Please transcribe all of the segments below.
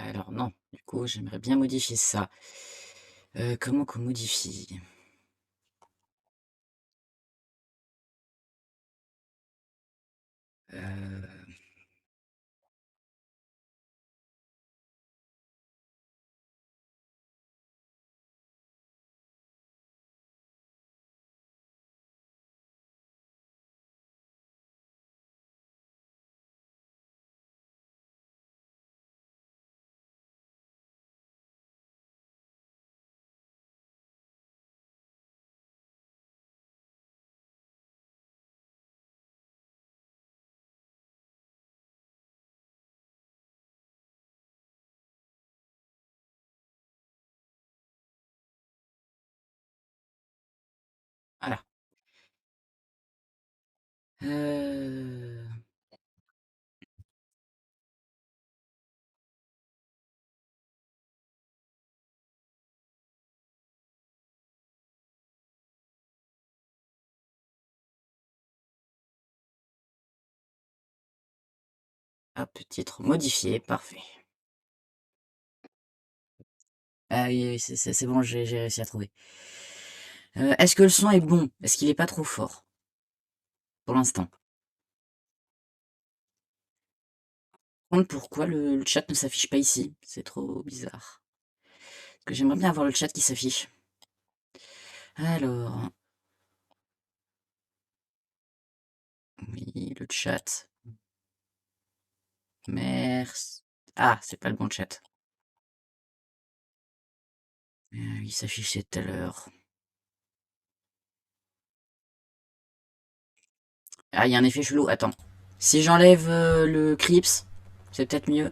Alors non, du coup, j'aimerais bien modifier ça. Comment qu'on modifie? Heu, voilà. Heu, Hop, titre modifié, parfait. Ah oui, oui, c'est bon, j'ai réussi à trouver. Est-ce que le son est bon? Est-ce qu'il est pas trop fort? Pour l'instant. Par contre, pourquoi le chat ne s'affiche pas ici? C'est trop bizarre. Parce que j'aimerais bien avoir le chat qui s'affiche. Alors, oui, le chat. Merci. Ah, c'est pas le bon chat. Il s'affichait tout à l'heure. Ah, il y a un effet chelou. Attends. Si j'enlève le Crips, c'est peut-être mieux.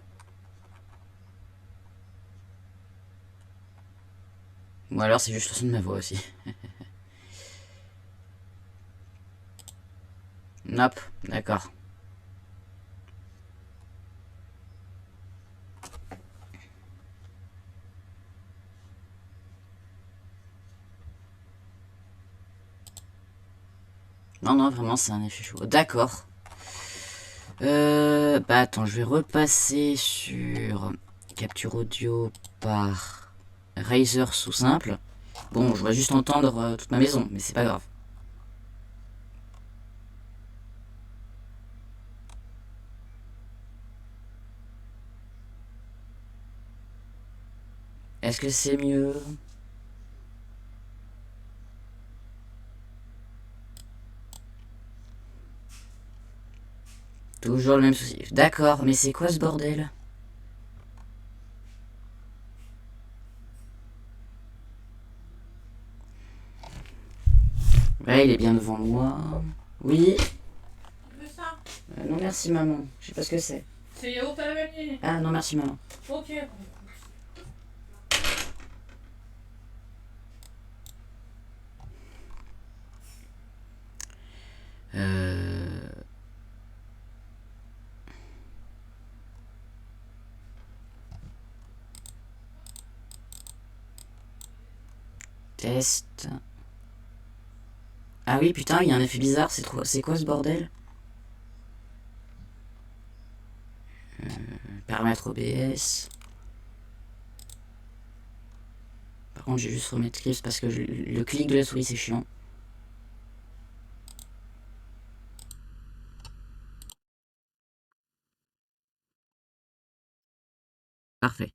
Ou alors c'est juste le son de ma voix aussi. Nope, d'accord. Non, non, vraiment, c'est un effet chelou. D'accord. Bah attends, je vais repasser sur capture audio par Razer sous simple. Bon, je vais juste entendre toute ma maison, mais c'est pas grave. Est-ce que c'est mieux? Toujours le même souci. D'accord, mais c'est quoi ce bordel? Ouais, il est bien devant moi. Oui. Tu veux ça? Non merci maman, je sais pas ce que c'est. C'est yaourt à la vanille. Ah non merci maman. Ok. Euh... Test. Ah oui putain, il y a un effet bizarre, c'est trop... C'est quoi ce bordel? Paramètres OBS. Par contre, j'ai juste remettre Clips parce que le clic de la souris c'est chiant. Parfait.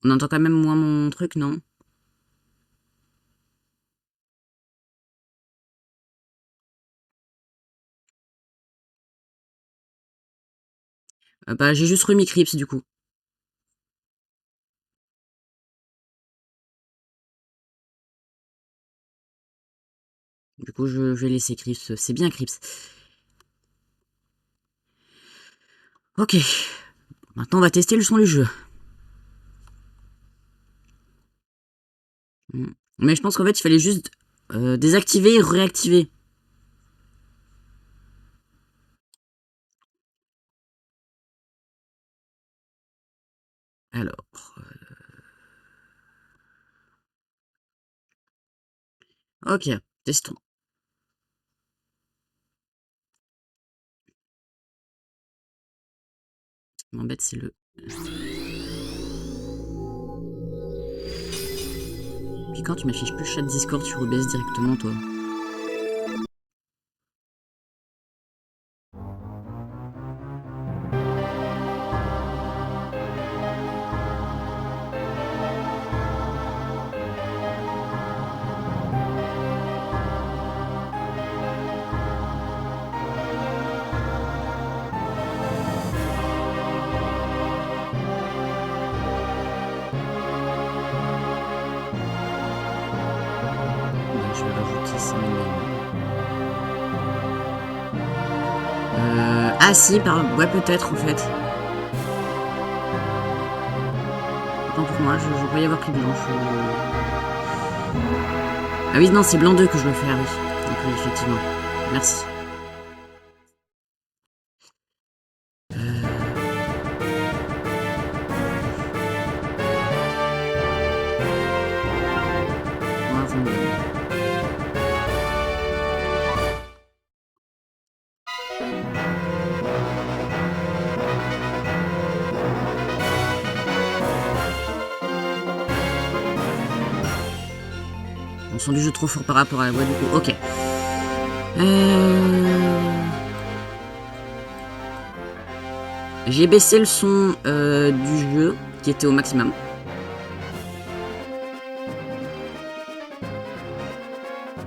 On entend quand même moins mon truc, non? Bah j'ai juste remis Crips du coup. Du coup, je vais laisser Crips. C'est bien Crips. Ok. Maintenant, on va tester le son du jeu. Hmm. Mais je pense qu'en fait, il fallait juste désactiver et réactiver. Alors, ok, testons. qui m'embête, c'est le... Puis quand tu m'affiches plus le chat Discord sur OBS directement, toi? Je vais rajouter ça. Ah si, ouais peut-être en fait. Attends pour moi, je croyais avoir pris blanche. Ah oui, non, c'est blanc 2 que je dois faire, oui. Donc oui, effectivement. Merci. On sent du jeu trop fort par rapport à la voix du coup. Ok. J'ai baissé le son du jeu qui était au maximum.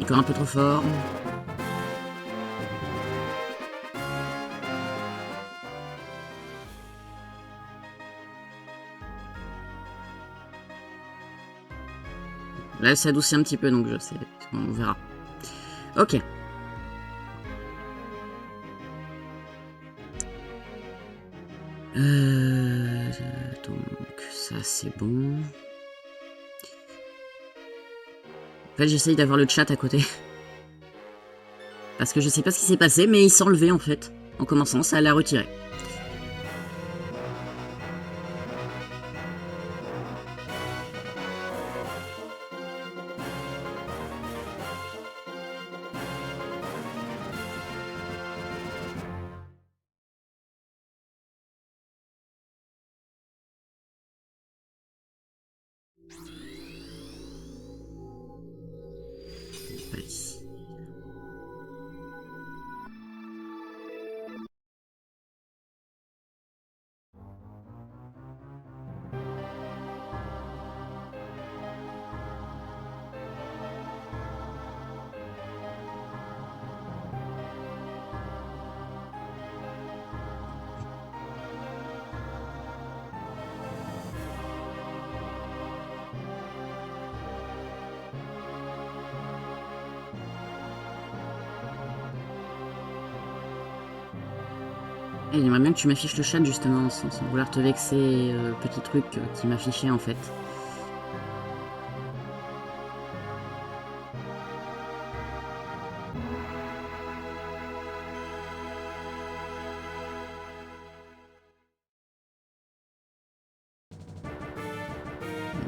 Encore un peu trop fort. Là, ça adoucit un petit peu, donc je sais. On verra. Ok. Donc, ça, c'est bon. En fait, j'essaye d'avoir le chat à côté. Parce que je sais pas ce qui s'est passé, mais il s'est enlevé, en fait. En commençant, ça l'a retiré. Il aimerait bien que tu m'affiches le chat justement, sans vouloir te vexer, petit truc qui m'affichait en fait.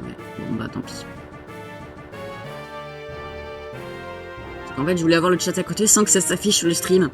Ouais, bon bah tant pis. En fait je voulais avoir le chat à côté sans que ça s'affiche sur le stream.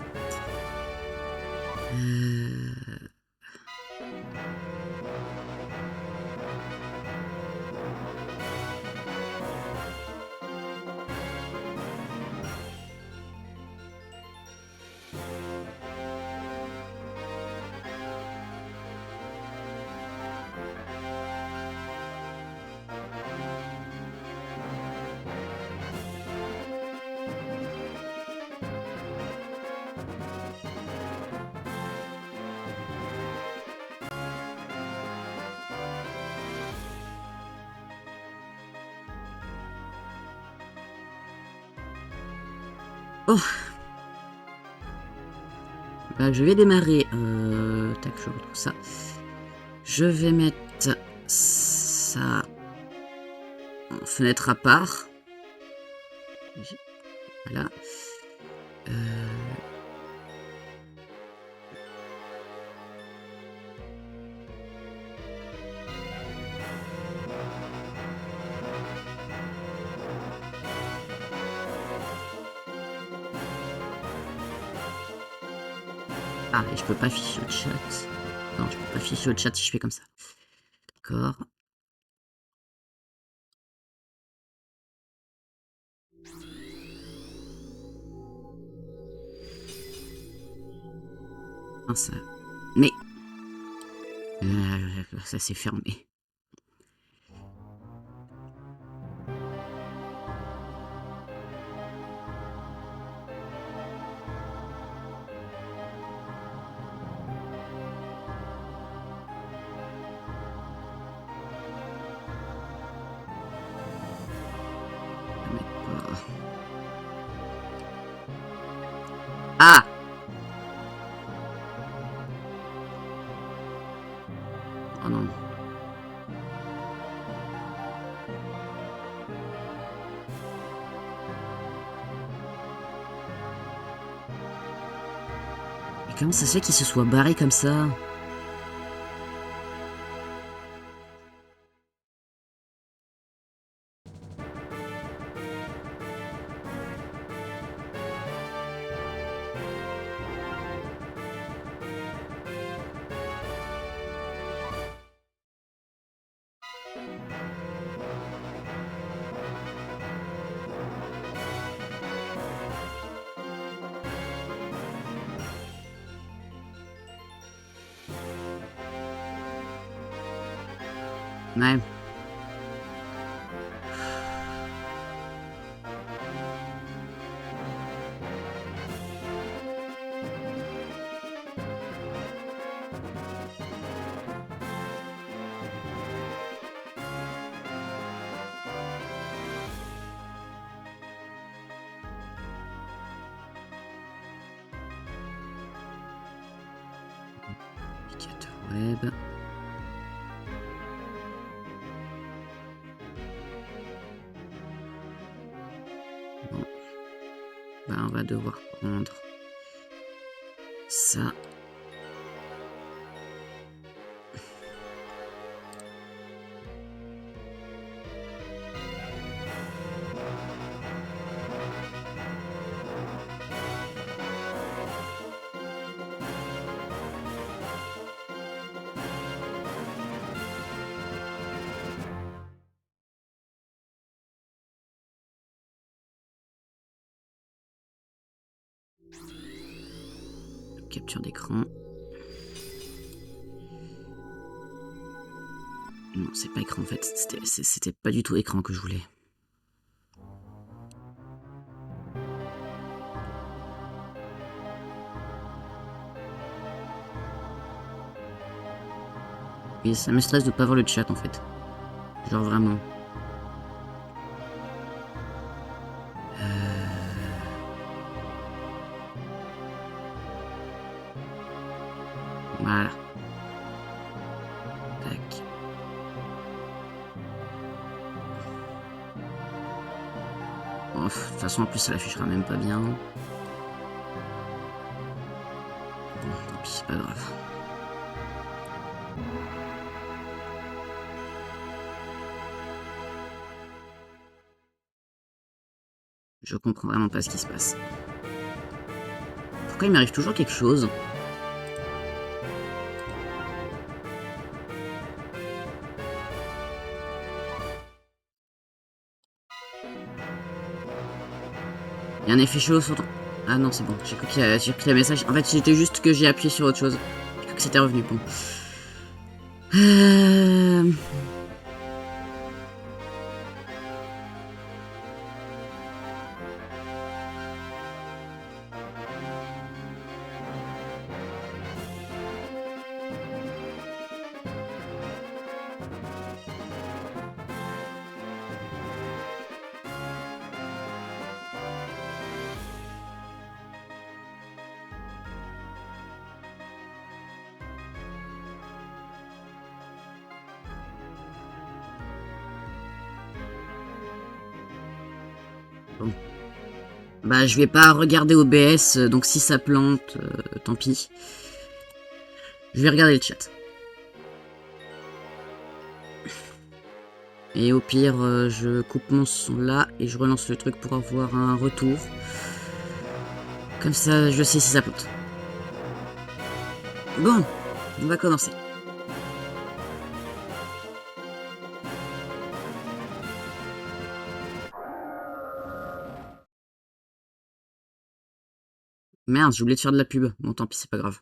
Oh. Bah, je vais démarrer. Tac, je retrouve ça. Je vais mettre ça en fenêtre à part. Voilà. Ah, et je peux pas afficher le chat. Non, je peux pas afficher le chat si je fais comme ça. D'accord. Ah, ça... Mais... ça s'est fermé. Ah! Oh non. Mais comment ça se fait qu'il se soit barré comme ça? Ouais. Navigateur web. Bon. Bah, on va devoir prendre ça. Capture d'écran. Non, c'est pas écran en fait. C'était pas du tout écran que je voulais. Et ça me stresse de pas voir le chat en fait. Genre vraiment. Voilà. Tac. Bon, de toute façon, en plus, ça l'affichera même pas bien. Bon, tant pis, c'est pas grave. Je comprends vraiment pas ce qui se passe. Pourquoi il m'arrive toujours quelque chose? Il y a un effet chaud sur ton... Ah non, c'est bon, j'ai cru que le message... En fait, c'était juste que j'ai appuyé sur autre chose. J'ai cru que c'était revenu, bon. Bon. Bah, je vais pas regarder OBS, donc si ça plante, tant pis. Je vais regarder le chat. Et au pire, je coupe mon son là et je relance le truc pour avoir un retour. Comme ça, je sais si ça plante. Bon. on va commencer. Merde, j'ai oublié de faire de la pub. Bon, tant pis, c'est pas grave.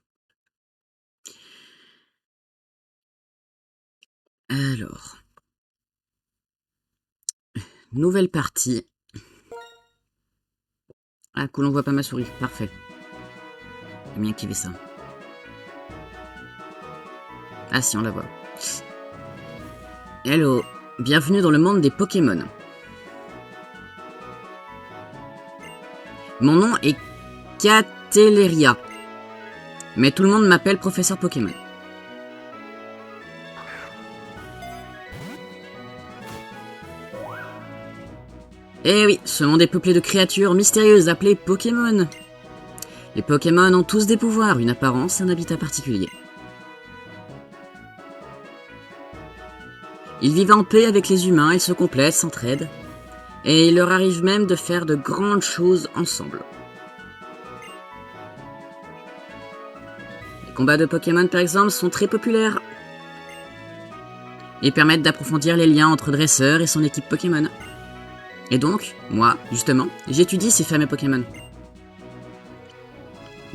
Alors. Nouvelle partie. Ah, cool, on voit pas ma souris. Parfait. J'ai bien kiffé ça. Ah si, on la voit. Hello. Bienvenue dans le monde des Pokémon. Mon nom est Cateleria. Mais tout le monde m'appelle Professeur Pokémon. Eh oui, ce monde est peuplé de créatures mystérieuses appelées Pokémon. Les Pokémon ont tous des pouvoirs, une apparence, un habitat particulier. Ils vivent en paix avec les humains, ils se complètent, s'entraident. Et il leur arrive même de faire de grandes choses ensemble. Les combats de Pokémon, par exemple, sont très populaires. Ils permettent d'approfondir les liens entre dresseurs et son équipe Pokémon. Et donc, moi, justement, j'étudie ces fameux Pokémon.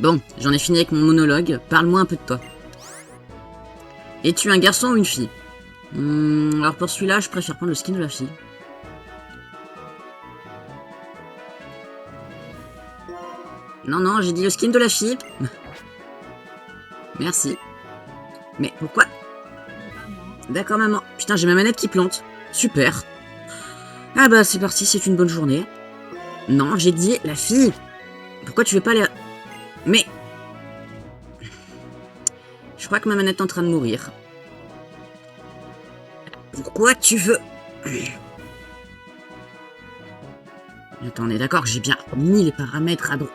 Bon, j'en ai fini avec mon monologue, parle-moi un peu de toi. Es-tu un garçon ou une fille? Alors pour celui-là, je préfère prendre le skin de la fille. Non, j'ai dit le skin de la fille. Merci. Mais pourquoi? D'accord, maman. Putain, j'ai ma manette qui plante. Super. Ah bah, c'est parti, c'est une bonne journée. Non, j'ai dit la fille. Pourquoi tu veux pas aller... Mais... Je crois que ma manette est en train de mourir. Pourquoi tu veux... Attends, on est d'accord, j'ai bien mis les paramètres à droite.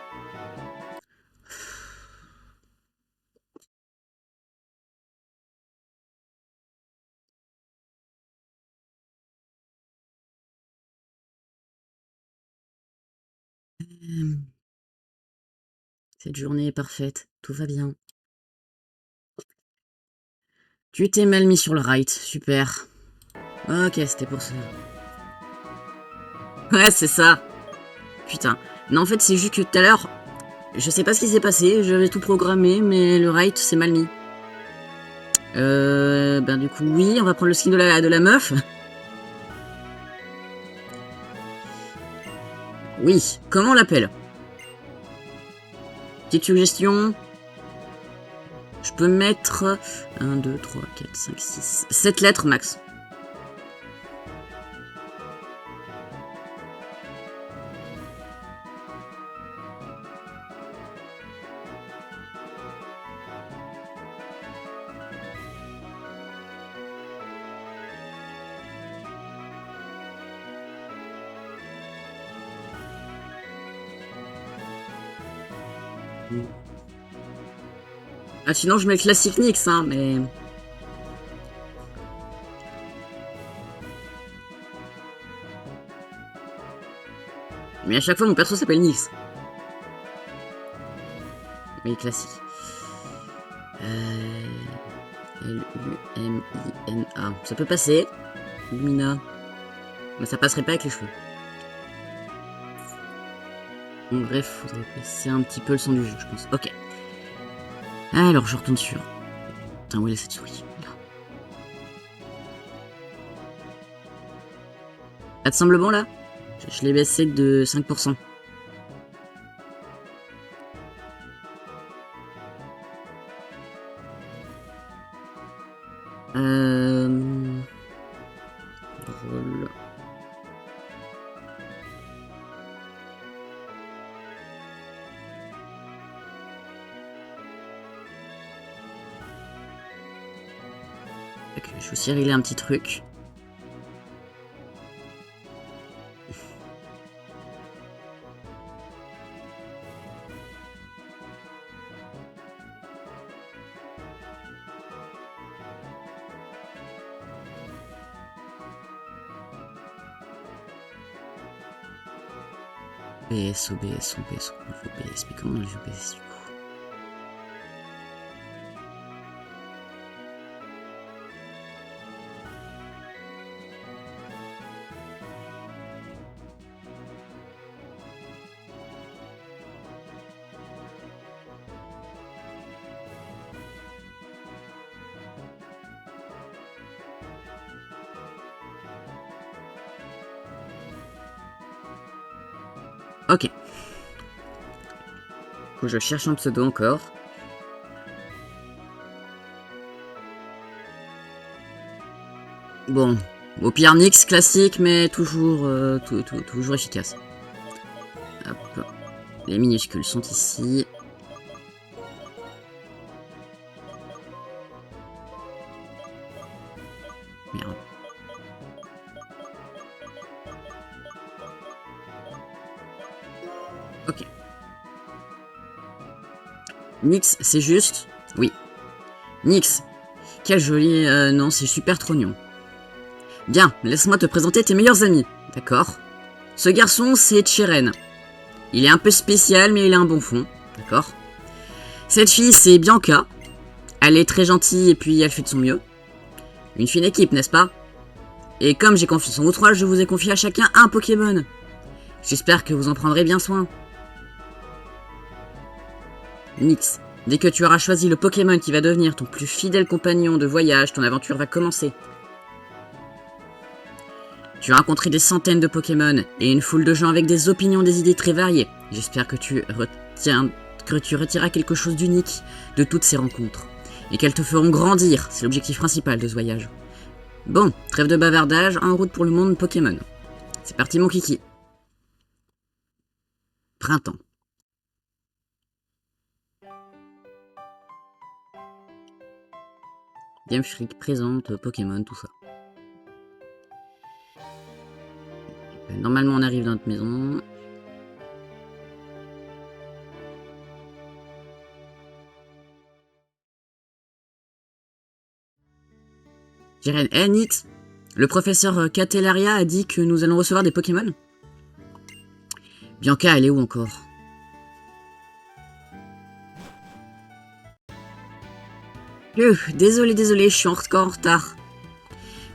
Cette journée est parfaite, tout va bien. Tu t'es mal mis sur le right, super. Ok, c'était pour ça. Ouais, c'est ça. Putain. Non, en fait, c'est juste que tout à l'heure, je sais pas ce qui s'est passé, j'avais tout programmé, mais le right s'est mal mis. Ben du coup, oui, on va prendre le skin de la meuf. Oui, comment on l'appelle? Petite suggestion. Je peux mettre 1, 2, 3, 4, 5, 6, 7 lettres max. Ah, sinon, je mets le classique Nyx, hein, mais... Mais à chaque fois, mon perso s'appelle Nyx. Mais classique. L-U-M-I-N-A. Ça peut passer. Lumina. Mais ça passerait pas avec les cheveux. Bon, bref, faudrait baisser un petit peu le son du jeu, je pense. Ok. Alors, je retourne sur... Putain, où est cette souris? Là. Ça te semble bon, là? Je l'ai baissé de 5%. Drôle. Ok, je vais aussi régler un petit truc. OBS, OBS, mais comment on enlève OBS du coup? Ok. Faut que je cherche un pseudo encore. Bon. Au pire, Nyx classique, mais toujours, toujours efficace. Hop. Les minuscules sont ici. Merde. Ok. Nyx, c'est juste? Oui. Nyx. Quel joli... non, c'est super trognon. Bien, laisse-moi te présenter tes meilleurs amis. D'accord. Ce garçon, c'est Chiren. Il est un peu spécial, mais il a un bon fond. D'accord. Cette fille, c'est Bianca. Elle est très gentille et puis elle fait de son mieux. Une fine équipe, n'est-ce pas? Et comme j'ai confiance en vous trois, je vous ai confié à chacun un Pokémon. J'espère que vous en prendrez bien soin. Nyx, dès que tu auras choisi le Pokémon qui va devenir ton plus fidèle compagnon de voyage, ton aventure va commencer. Tu as rencontré des centaines de Pokémon et une foule de gens avec des opinions, des idées très variées. J'espère que tu retireras quelque chose d'unique de toutes ces rencontres. Et qu'elles te feront grandir, c'est l'objectif principal de ce voyage. Bon, trêve de bavardage, en route pour le monde Pokémon. C'est parti mon kiki. Printemps. Game Freak présente Pokémon, tout ça. Normalement on arrive dans notre maison. Jiren, Nyx, le professeur Catelaria a dit que nous allons recevoir des Pokémon. Bianca, elle est où encore? Désolé, je suis encore en retard.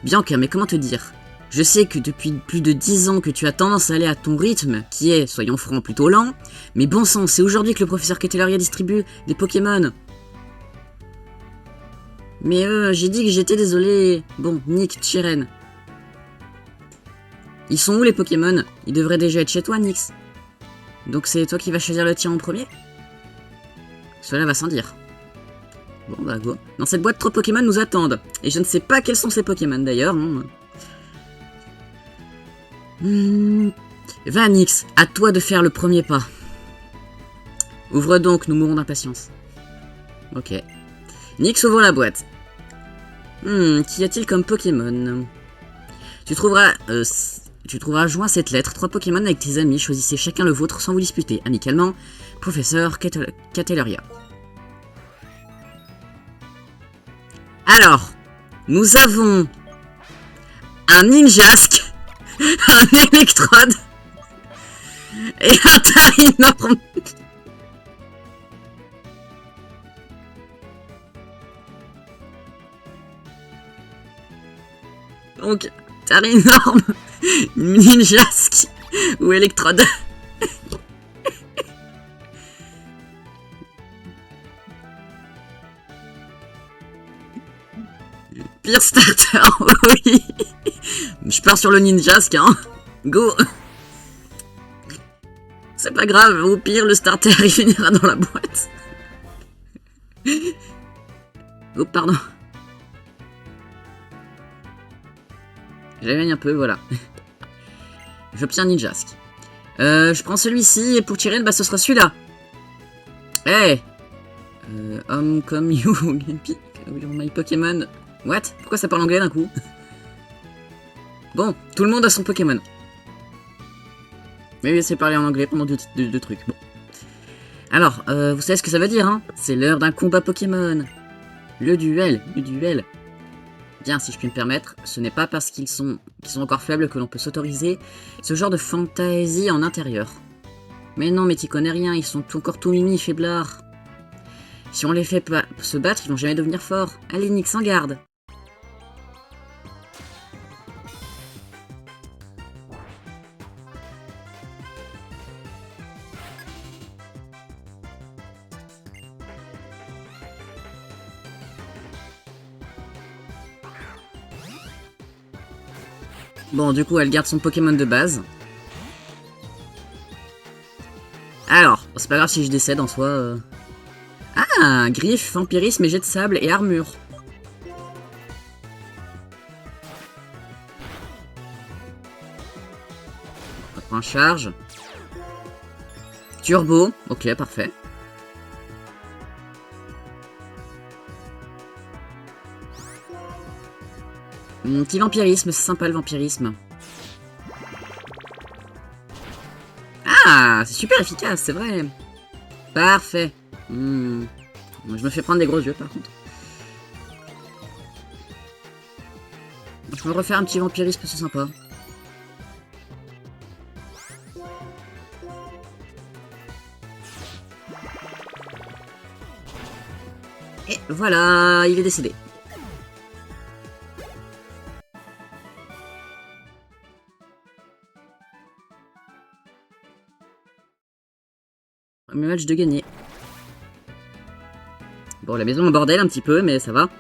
Bianca, mais comment te dire? Je sais que depuis plus de 10 ans que tu as tendance à aller à ton rythme, qui est, soyons francs, plutôt lent, mais bon sang, c'est aujourd'hui que le professeur Catelaria distribue des Pokémon. Mais j'ai dit que j'étais désolé. Bon, Nick, Chiren. Ils sont où les Pokémon? Ils devraient déjà être chez toi, Nyx. Donc c'est toi qui vas choisir le tien en premier? Cela va sans dire. Bon bah go. Dans cette boîte, 3 Pokémon nous attendent. Et je ne sais pas quels sont ces Pokémon d'ailleurs. Va Nyx, à toi de faire le premier pas. Ouvre donc, nous mourrons d'impatience. Ok. Nyx ouvre la boîte. Qu'y a-t-il comme Pokémon? Tu trouveras joint cette lettre 3 Pokémon avec tes amis. Choisissez chacun le vôtre sans vous disputer. Amicalement, professeur Catelaria. Alors, nous avons un Ninjask, un Electrode et un Tarinorm. Donc, Tarinorm, Ninjask ou Electrode. Pire starter, oui. Je pars sur le Ninjask, hein. Go. C'est pas grave, au pire, le starter, il finira dans la boîte. Oh, pardon. J'avais un peu, voilà. J'obtiens Ninjask. Je prends celui-ci, et pour Chiren, bah ce sera celui-là. Hey. Homme comme you, my Pokémon. What? Pourquoi ça parle anglais d'un coup? Bon, tout le monde a son Pokémon. Mais c'est parler en anglais pendant deux trucs. Bon. Alors, vous savez ce que ça veut dire, hein? C'est l'heure d'un combat Pokémon. Le duel. Bien, si je puis me permettre, ce n'est pas parce qu'ils sont encore faibles que l'on peut s'autoriser ce genre de fantaisie en intérieur. Mais non, mais t'y connais rien, ils sont encore tout mimi, faiblards. Si on les fait pas se battre, ils vont jamais devenir forts. Allez, Nyx, en garde. Bon, du coup, elle garde son Pokémon de base. pas grave si je décède en soi. Ah, griffe, vampirisme et jet de sable et armure. On prend un charge. Turbo, ok, parfait. Petit vampirisme, c'est sympa le vampirisme. Ah, c'est super efficace, c'est vrai. Parfait. Je me fais prendre des gros yeux par contre. Je me refaire un petit vampirisme, c'est sympa. Et voilà, il est décédé. Premier match de gagné. Bon, la maison en bordel un petit peu, mais ça va.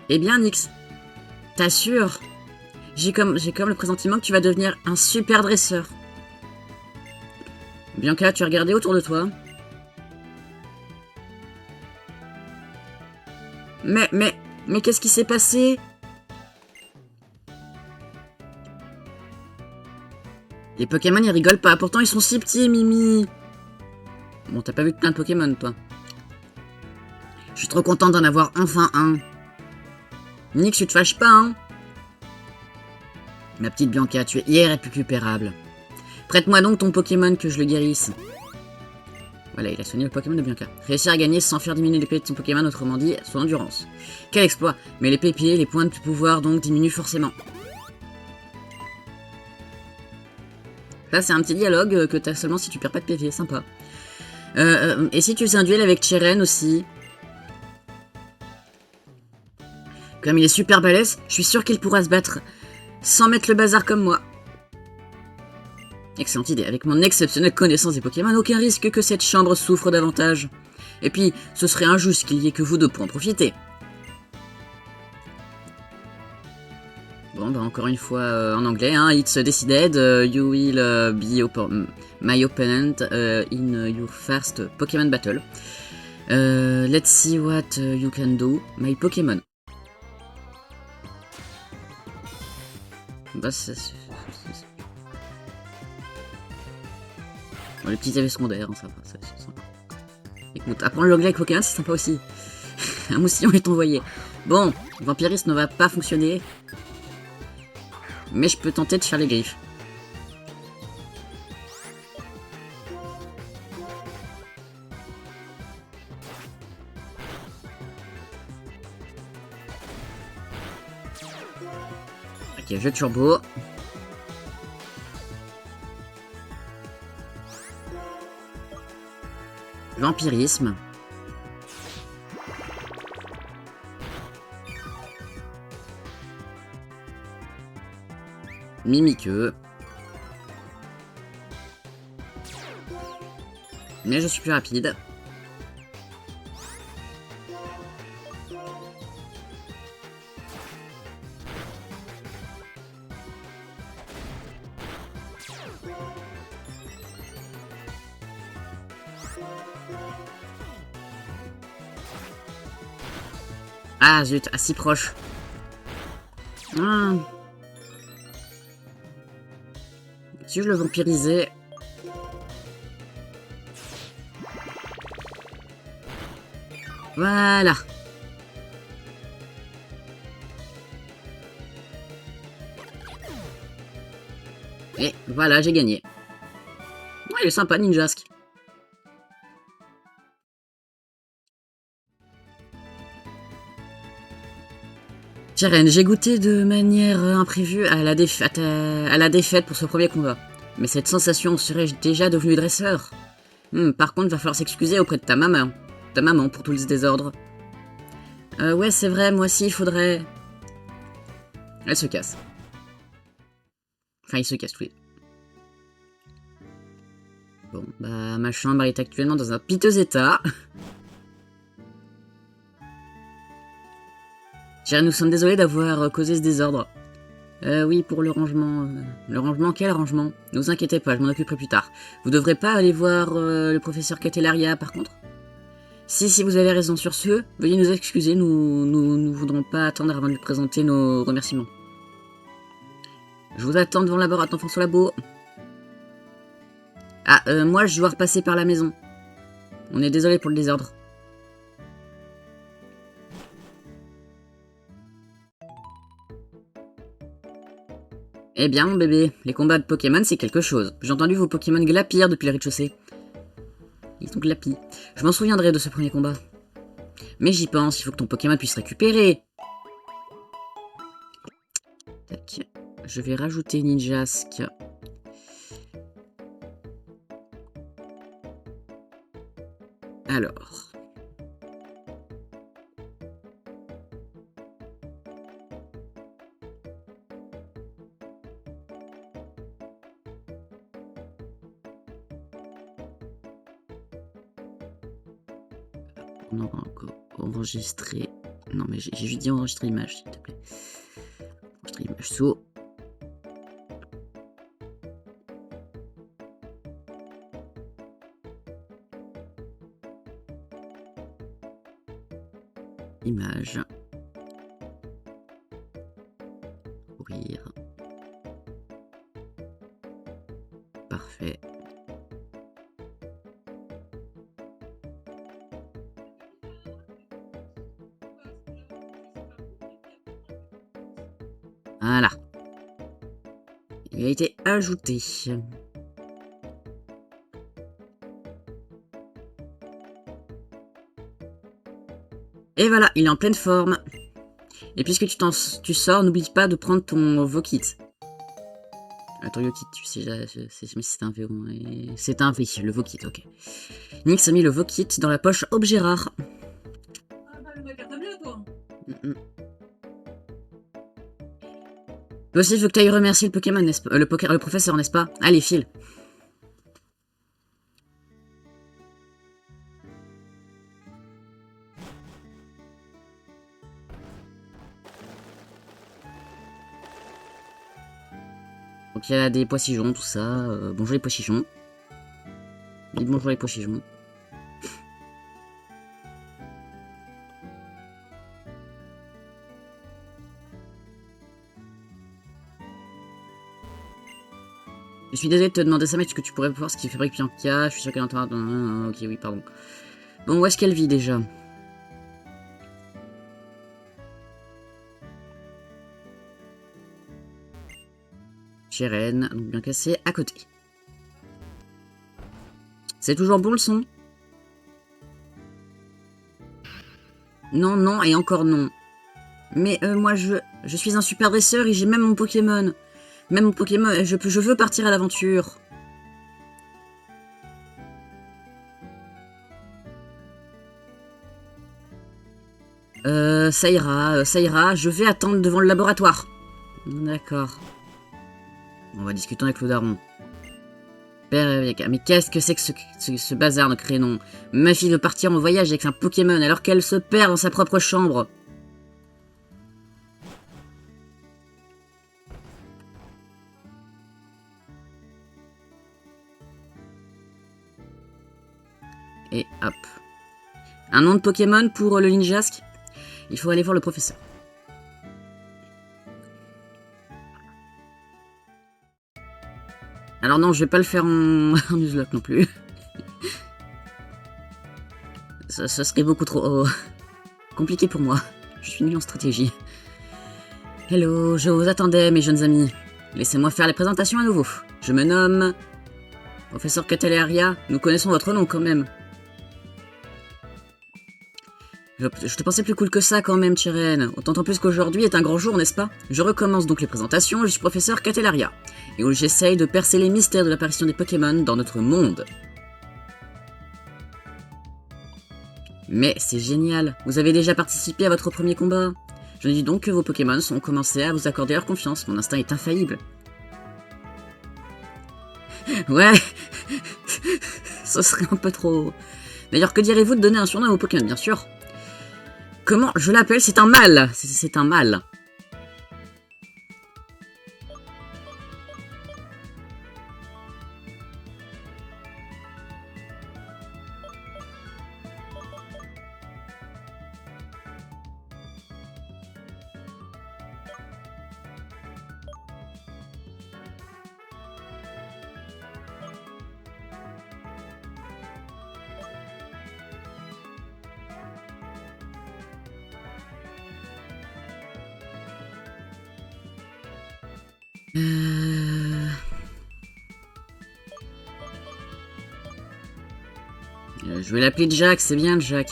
Eh bien, Nyx, t'assures, j'ai comme le pressentiment que tu vas devenir un super dresseur. Bianca, tu as regardé autour de toi? Mais qu'est-ce qui s'est passé? Les Pokémon, ils rigolent pas. Pourtant, ils sont si petits, Mimi. Bon, t'as pas vu plein de Pokémon, toi. Je suis trop content d'en avoir enfin un. Nyx, tu te fâches pas, hein? Ma petite Bianca, tu es irrécupérable. Prête-moi donc ton Pokémon que je le guérisse. Voilà, il a soigné le Pokémon de Bianca. Réussir à gagner sans faire diminuer l'épée de son Pokémon, autrement dit, son endurance. Quel exploit! Mais les PP, les points de pouvoir donc diminuent forcément. Là, c'est un petit dialogue que t'as seulement si tu perds pas de PV, sympa. Et si tu faisais un duel avec Cheren aussi? Comme il est super balèze, je suis sûr qu'il pourra se battre sans mettre le bazar comme moi. Excellente idée, avec mon exceptionnelle connaissance des Pokémon, aucun risque que cette chambre souffre davantage. Et puis, ce serait injuste qu'il y ait que vous deux pour en profiter. Bon, bah encore une fois en anglais, hein, it's decided, you will be my opponent in your first Pokémon battle. Let's see what you can do, my Pokémon. Bah, bon, les petits effets secondaires, hein, ça va, c'est sympa. Écoute, apprendre l'anglais avec Pokémon, c'est sympa aussi. Un mousillon est envoyé. Bon, vampirisme ne va pas fonctionner. Mais je peux tenter de faire les griffes. Ok, jeu turbo. Vampirisme. Mimiqueux. Mais je suis plus rapide. Ah zut, à si proche. Si je le vampirisais... Voilà. Et voilà, j'ai gagné. Ouais, il est sympa, Ninjask. Cheren, j'ai goûté de manière imprévue à la défaite pour ce premier combat. Mais cette sensation serait-je déjà devenu dresseur? Par contre, va falloir s'excuser auprès de ta maman. Ta maman pour tout ce désordre. Ouais, c'est vrai, moi aussi, il faudrait... Elle se casse. Enfin, il se casse, oui. Bon, bah, ma chambre est actuellement dans un piteux état. Tiens, nous sommes désolés d'avoir causé ce désordre. Oui, pour le rangement. Le rangement, quel rangement? Ne vous inquiétez pas, je m'en occuperai plus tard. Vous devrez pas aller voir le professeur Catelaria, par contre? Si, vous avez raison. Sur ce, veuillez nous excuser, nous ne voudrons pas attendre avant de lui présenter nos remerciements. Je vous attends devant le laboratoire François Labo. Ah, moi, je dois repasser par la maison. On est désolé pour le désordre. Eh bien, mon bébé, les combats de Pokémon, c'est quelque chose. J'ai entendu vos Pokémon glapir depuis le rez-de-chaussée. Ils sont glapis. Je m'en souviendrai de ce premier combat. Mais j'y pense, il faut que ton Pokémon puisse récupérer. Tac. Je vais rajouter Ninjask. Alors. On aura encore enregistré. Non, mais j'ai juste dit enregistrer l'image, s'il te plaît. Enregistrer l'image sous. Image. Courir. Parfait. Voilà. Il a été ajouté. Et voilà, il est en pleine forme. Et puisque tu sors, n'oublie pas de prendre ton Vokit. Ton Yokit, tu sais, mais c'est un V. C'est un V, le Vokit, ok. Nyx a mis le Vokit dans la poche objet rare. Ah bah, le carte bleue, toi. Toi aussi, il faut que tu ailles remercier le Pokémon, n'est-ce pas, le professeur, n'est-ce pas? Allez, file. Donc il y a des poissons, tout ça. Bonjour les poissons. Dites bonjour les poissons. Je suis désolé de te demander ça, mais est-ce que tu pourrais voir ce qui fabrique Bianca? Je suis sûr qu'elle entend. Ok, oui, pardon. Bon, où est-ce qu'elle vit déjà? Chérène, donc Bianca c'est à côté. C'est toujours bon le son? Non, non et encore non. Mais moi je suis un super dresseur et j'ai même mon Pokémon. Même mon Pokémon, je veux partir à l'aventure. Ça ira, je vais attendre devant le laboratoire. D'accord. On va discuter avec le daron. Mais qu'est-ce que c'est que ce bazar de crénom? Ma fille veut partir en voyage avec un Pokémon alors qu'elle se perd dans sa propre chambre. Et hop. Un nom de Pokémon pour le Ninjask. Il faut aller voir le professeur. Alors non, je vais pas le faire en Nuzlocke non plus. Ça serait beaucoup trop compliqué pour moi. Je suis nul en stratégie. Hello, je vous attendais mes jeunes amis. Laissez-moi faire les présentations à nouveau. Je me nomme... Professeur Catelaria, nous connaissons votre nom quand même. Je te pensais plus cool que ça quand même, Chirène. Autant plus qu'aujourd'hui est un grand jour, n'est-ce pas? Je recommence donc les présentations, je suis professeur Catelaria, et où j'essaye de percer les mystères de l'apparition des Pokémon dans notre monde. Mais c'est génial, vous avez déjà participé à votre premier combat. Je dis donc que vos Pokémon ont commencé à vous accorder leur confiance, mon instinct est infaillible. Ouais, ce serait un peu trop... D'ailleurs, que direz-vous de donner un surnom à vos Pokémon, bien sûr? Comment je l'appelle? C'est un mâle. C'est un mâle. Je vais l'appeler Jack, c'est bien Jack.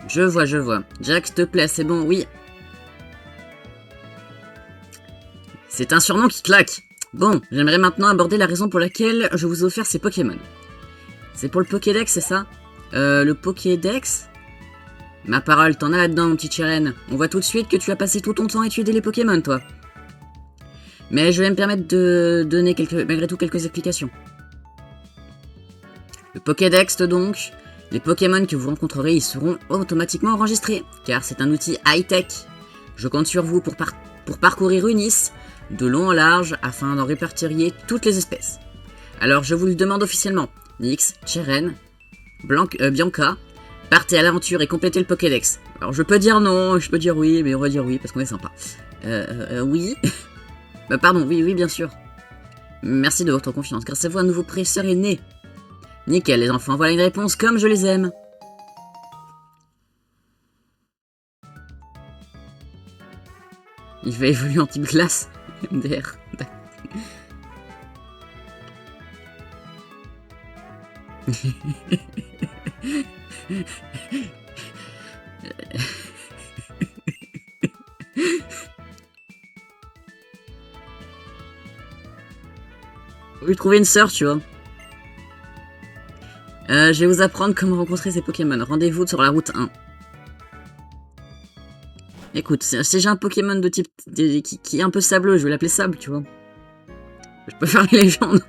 Je vois. Jack, s'il te plaît, c'est bon, oui. C'est un surnom qui claque. Bon, j'aimerais maintenant aborder la raison pour laquelle je vous ai offert ces Pokémon. C'est pour le Pokédex, c'est ça? Le Pokédex? Ma parole, t'en as là-dedans, mon petit Cheren. On voit tout de suite que tu as passé tout ton temps à étudier les Pokémon, toi. Mais je vais me permettre de donner malgré tout quelques explications. Le Pokédex, donc, les Pokémon que vous rencontrerez y seront automatiquement enregistrés, car c'est un outil high-tech. Je compte sur vous pour parcourir Unis, de long en large, afin d'en répertorier toutes les espèces. Alors je vous le demande officiellement, Nyx, Cheren, Bianca, partez à l'aventure et complétez le Pokédex. Alors je peux dire non, je peux dire oui, mais on va dire oui parce qu'on est sympa. Oui. Bah pardon, oui, bien sûr. Merci de votre confiance, grâce à vous un nouveau professeur est né. Nickel les enfants, voilà une réponse comme je les aime. Il va évoluer en type glace. MDR. Faut lui trouver une sœur, tu vois. Je vais vous apprendre comment rencontrer ces Pokémon. Rendez-vous sur la route 1. Écoute, si j'ai un Pokémon de type qui est un peu sableux, je vais l'appeler Sable, tu vois. Je peux faire les légendes.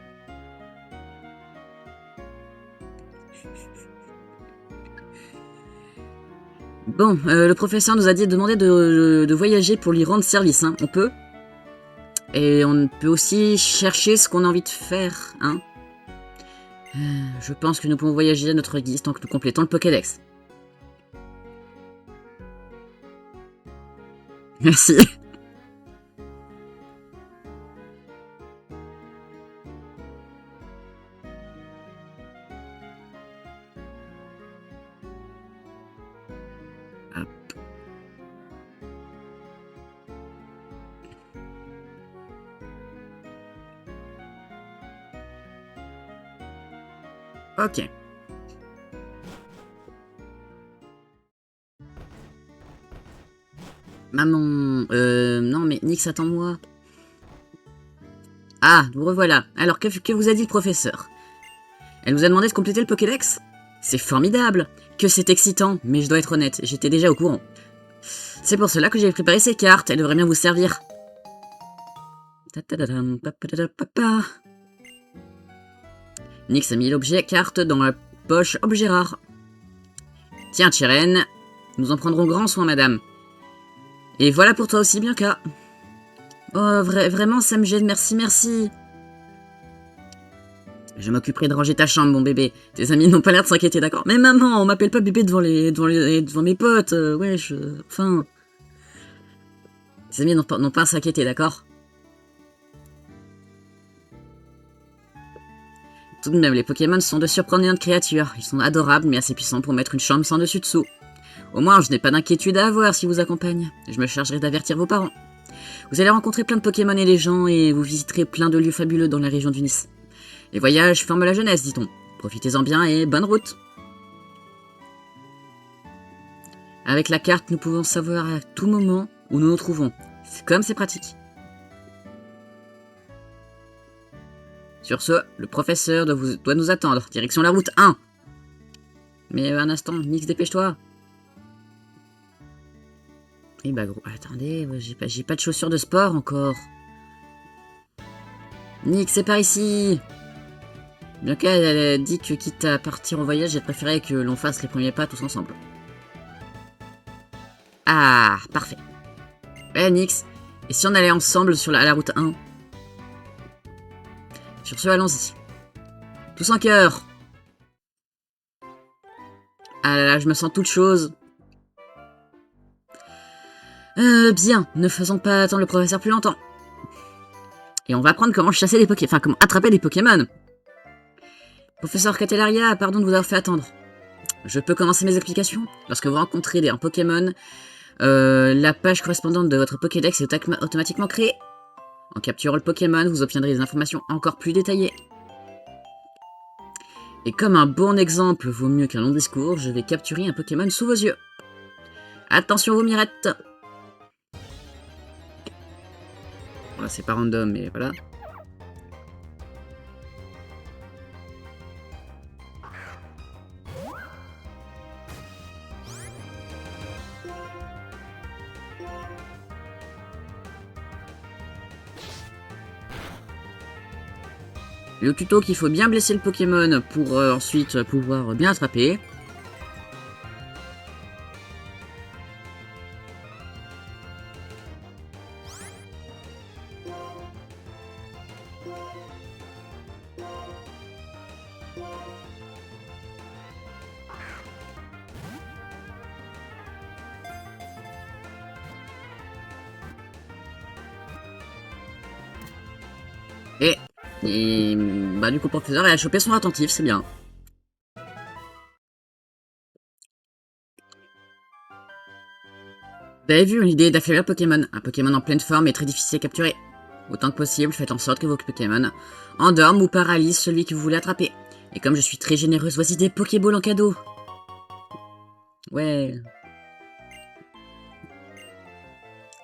Bon, le professeur nous a demandé de voyager pour lui rendre service, hein. On peut. Et on peut aussi chercher ce qu'on a envie de faire, hein. Je pense que nous pouvons voyager à notre guise tant que nous complétons le Pokédex. Merci. Hop. Ok. Maman... non mais Nyx, attends-moi. Ah, nous revoilà. Alors, que vous a dit le professeur? Elle nous a demandé de compléter le Pokédex? C'est formidable. Que c'est excitant, mais je dois être honnête, j'étais déjà au courant. C'est pour cela que j'ai préparé ces cartes, elles devraient bien vous servir. Nyx a mis l'objet carte dans la poche objet rare. Tiens, Cheren, nous en prendrons grand soin, madame. Et voilà pour toi aussi, Bianca. Oh, vraiment, ça me gêne, merci. Je m'occuperai de ranger ta chambre, mon bébé. Tes amis n'ont pas l'air de s'inquiéter, d'accord? Mais maman, on m'appelle pas bébé devant mes potes, wesh, enfin... Tes amis n'ont pas à s'inquiéter, d'accord? Tout de même, les Pokémon sont de surprenantes créatures. Ils sont adorables, mais assez puissants pour mettre une chambre sans dessus-dessous. Au moins, je n'ai pas d'inquiétude à avoir s'ils vous accompagnent. Je me chargerai d'avertir vos parents. Vous allez rencontrer plein de Pokémon et des gens, et vous visiterez plein de lieux fabuleux dans la région d'Unis. Les voyages forment la jeunesse, dit-on. Profitez-en bien et bonne route. Avec la carte, nous pouvons savoir à tout moment où nous nous trouvons. Comme c'est pratique. Sur ce, le professeur doit nous attendre. Direction la route 1. Mais un instant, Nix, dépêche-toi. Eh bah gros, attendez, j'ai pas de chaussures de sport encore. Nix, c'est par ici. Bianca, elle a dit que quitte à partir en voyage, elle préférait que l'on fasse les premiers pas tous ensemble. Ah, parfait. Ouais, Nix, et si on allait ensemble sur la route 1? Sur ce, allons-y. Tous en cœur. Ah là là, je me sens toute chose. Bien, ne faisons pas attendre le professeur plus longtemps. Et on va apprendre comment chasser des Pokémon, enfin comment attraper des Pokémon. Professeur Catelaria, pardon de vous avoir fait attendre. Je peux commencer mes explications. Lorsque vous rencontrez un Pokémon, la page correspondante de votre Pokédex est automatiquement créée. En capturant le Pokémon, vous obtiendrez des informations encore plus détaillées. Et comme un bon exemple vaut mieux qu'un long discours, je vais capturer un Pokémon sous vos yeux. Attention vos mirettes. Voilà, c'est pas random, mais voilà. Le tuto qu'il faut bien blesser le Pokémon pour ensuite pouvoir bien attraper. Et bah du coup le professeur il a chopé son attentif, c'est bien. Vous avez vu l'idée d'affaiblir Pokémon. Un Pokémon en pleine forme est très difficile à capturer. Autant que possible, faites en sorte que vos Pokémon endorment ou paralysent celui que vous voulez attraper. Et comme je suis très généreuse, voici des Pokéballs en cadeau. Ouais.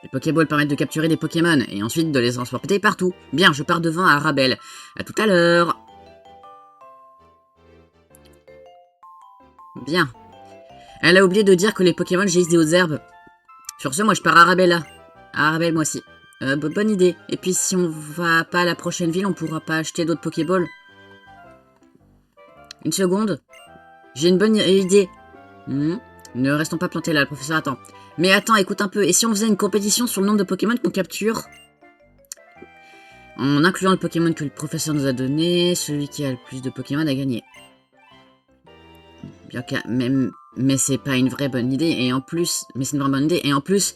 Les Pokéballs permettent de capturer des Pokémon et ensuite de les transporter partout. Bien, je pars devant à Arabelle. À tout à l'heure. Bien. Elle a oublié de dire que les Pokémon jaillissent des hautes herbes. Sur ce, moi je pars à Arabella. À Arabelle, moi aussi. Bonne idée. Et puis si on va pas à la prochaine ville, on pourra pas acheter d'autres Pokéballs. Une seconde. J'ai une bonne idée. Ne restons pas plantés là, le professeur attend. Mais attends, écoute un peu. Et si on faisait une compétition sur le nombre de Pokémon qu'on capture? En incluant le Pokémon que le professeur nous a donné, celui qui a le plus de Pokémon a gagné. Bien que, mais c'est pas une vraie bonne idée. Et en plus, mais c'est une vraie bonne idée. Et en plus,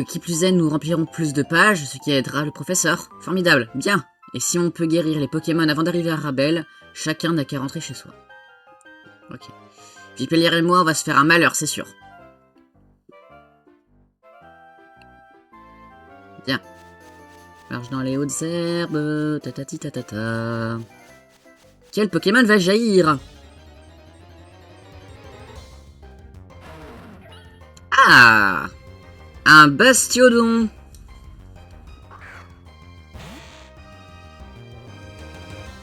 qui plus est, nous remplirons plus de pages, ce qui aidera le professeur. Formidable. Bien. Et si on peut guérir les Pokémon avant d'arriver à Arabelle, chacun n'a qu'à rentrer chez soi. Ok. Pipelière et moi, on va se faire un malheur, c'est sûr. Bien. Marche dans les hautes herbes, tatati tatata. Quel Pokémon va jaillir? Ah! Un Bastiodon!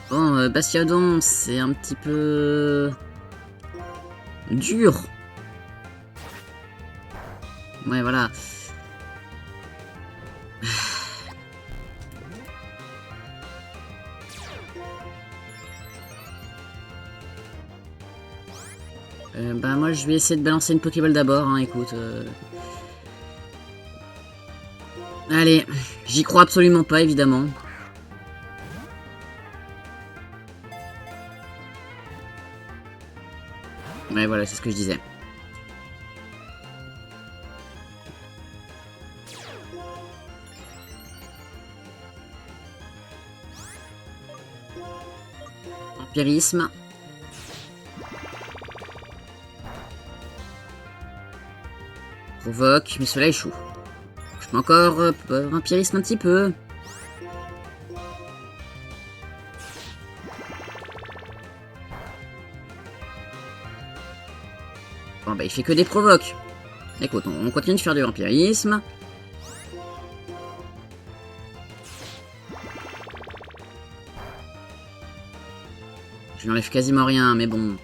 Bon, Bastiodon, c'est un petit peu... dur. Ouais, voilà. Bah moi je vais essayer de balancer une Pokéball d'abord, hein, écoute. Allez, j'y crois absolument pas, évidemment. Ouais, voilà, c'est ce que je disais. Empirisme. Provoque, mais cela échoue. Je peux encore empirisme un petit peu. Bon bah il fait que des provoques. Écoute, on continue de faire du vampirisme. Je lui enlève quasiment rien, mais bon.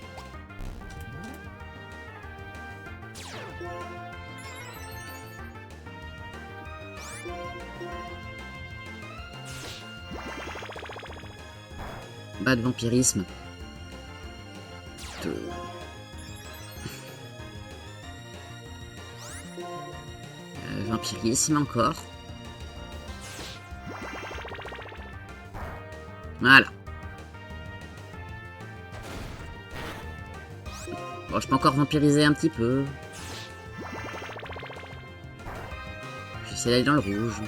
Bas de vampirisme. Vampirisme encore. Voilà. Bon, je peux encore vampiriser un petit peu. J'essaie d'aller dans le rouge.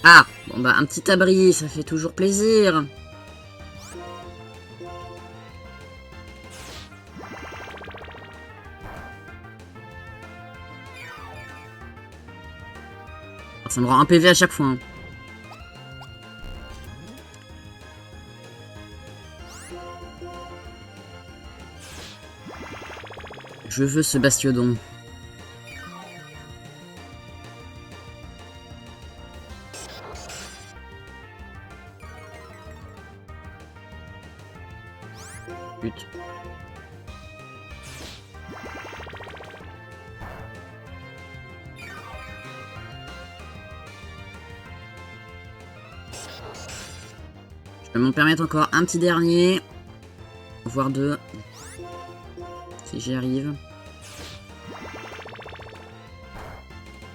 Ah, bon bah un petit abri, ça fait toujours plaisir. Ça me rend un PV à chaque fois. Hein. Je veux ce bastiodon. Putain. Je peux m'en permettre encore un petit dernier. Voire deux. Si j'y arrive.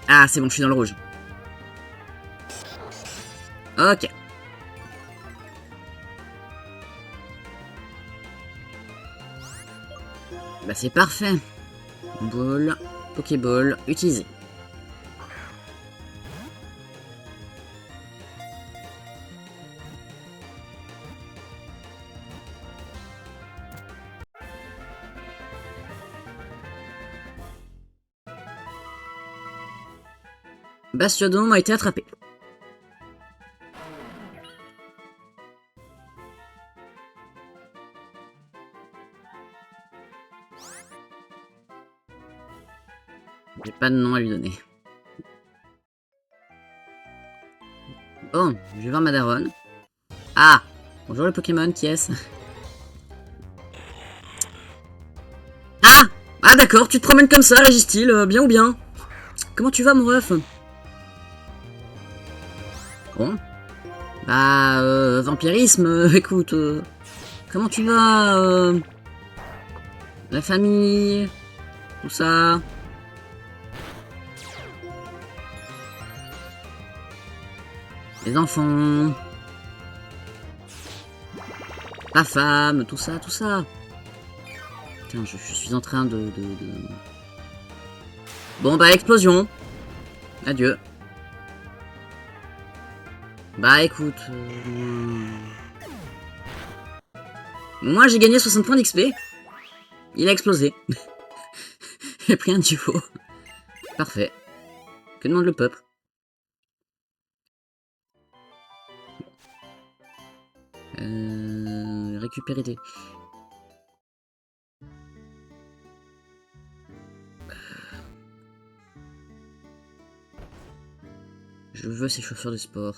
Ah, c'est bon, je suis dans le rouge. Ok. Bah c'est parfait. Ball, Pokéball, utilisé. Bastiodon a été attrapé. J'ai pas de nom à lui donner. Bon, je vais voir ma daronne. Ah! Bonjour le Pokémon, qui est-ce? Ah! Ah d'accord, tu te promènes comme ça, Régistyle, bien ou bien? Comment tu vas, mon ref? Bon. Bah, vampirisme, écoute. Comment tu vas? La famille? Tout ça? Les enfants? La femme? Tout ça, tout ça? Putain, je suis en train de... Bon, bah, explosion. Adieu. Bah, écoute... Moi, j'ai gagné 60 points d'XP. Il a explosé. J'ai pris un duo. Parfait. Que demande le peuple? Récupérer des... Je veux ces chaussures de sport.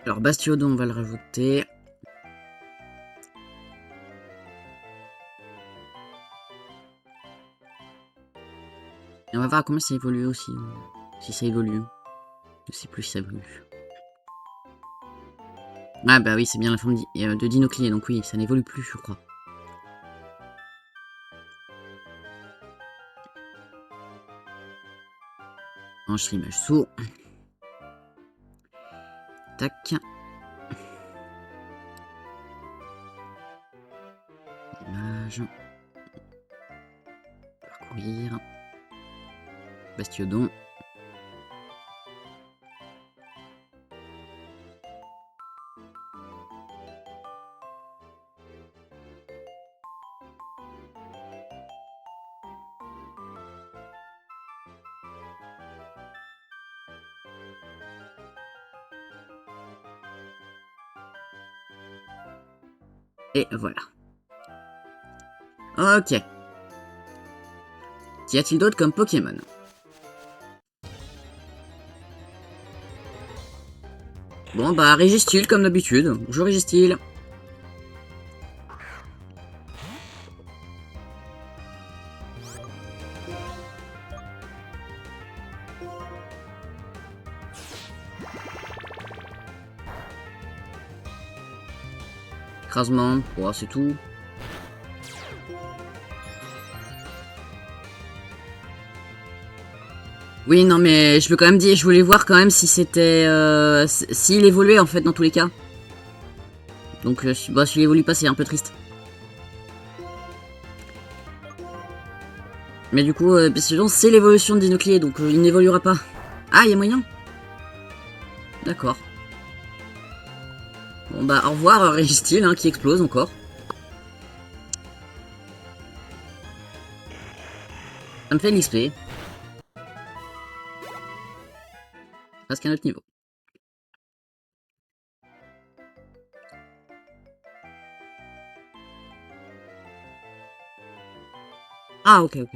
Alors, Bastiodon, on va le rajouter. Et on va voir comment ça évolue aussi. Si ça évolue. Je sais plus si ça évolue. Ah bah oui, c'est bien la forme de Dinoclé, donc oui, ça n'évolue plus, je crois. Enregistre l'image sous. Tac. Image. Parcourir. Bastiodon. Et voilà. Ok. Qu'y a-t-il d'autre comme Pokémon? Bon bah Registeel comme d'habitude. Bonjour Registeel. Écrasement, oh, c'est tout. Oui, non, mais je peux quand même dire, je voulais voir quand même si c'était... s'il évoluait, en fait, dans tous les cas. Donc, bah, s'il évolue pas, c'est un peu triste. Mais du coup, sinon, c'est l'évolution de Dinoclier, donc il n'évoluera pas. Ah, il y a moyen? D'accord. Bon, bah, au revoir, Registeel, hein, qui explose encore. Ça me fait l'XP. Presque un autre niveau. Ah, ok, ok.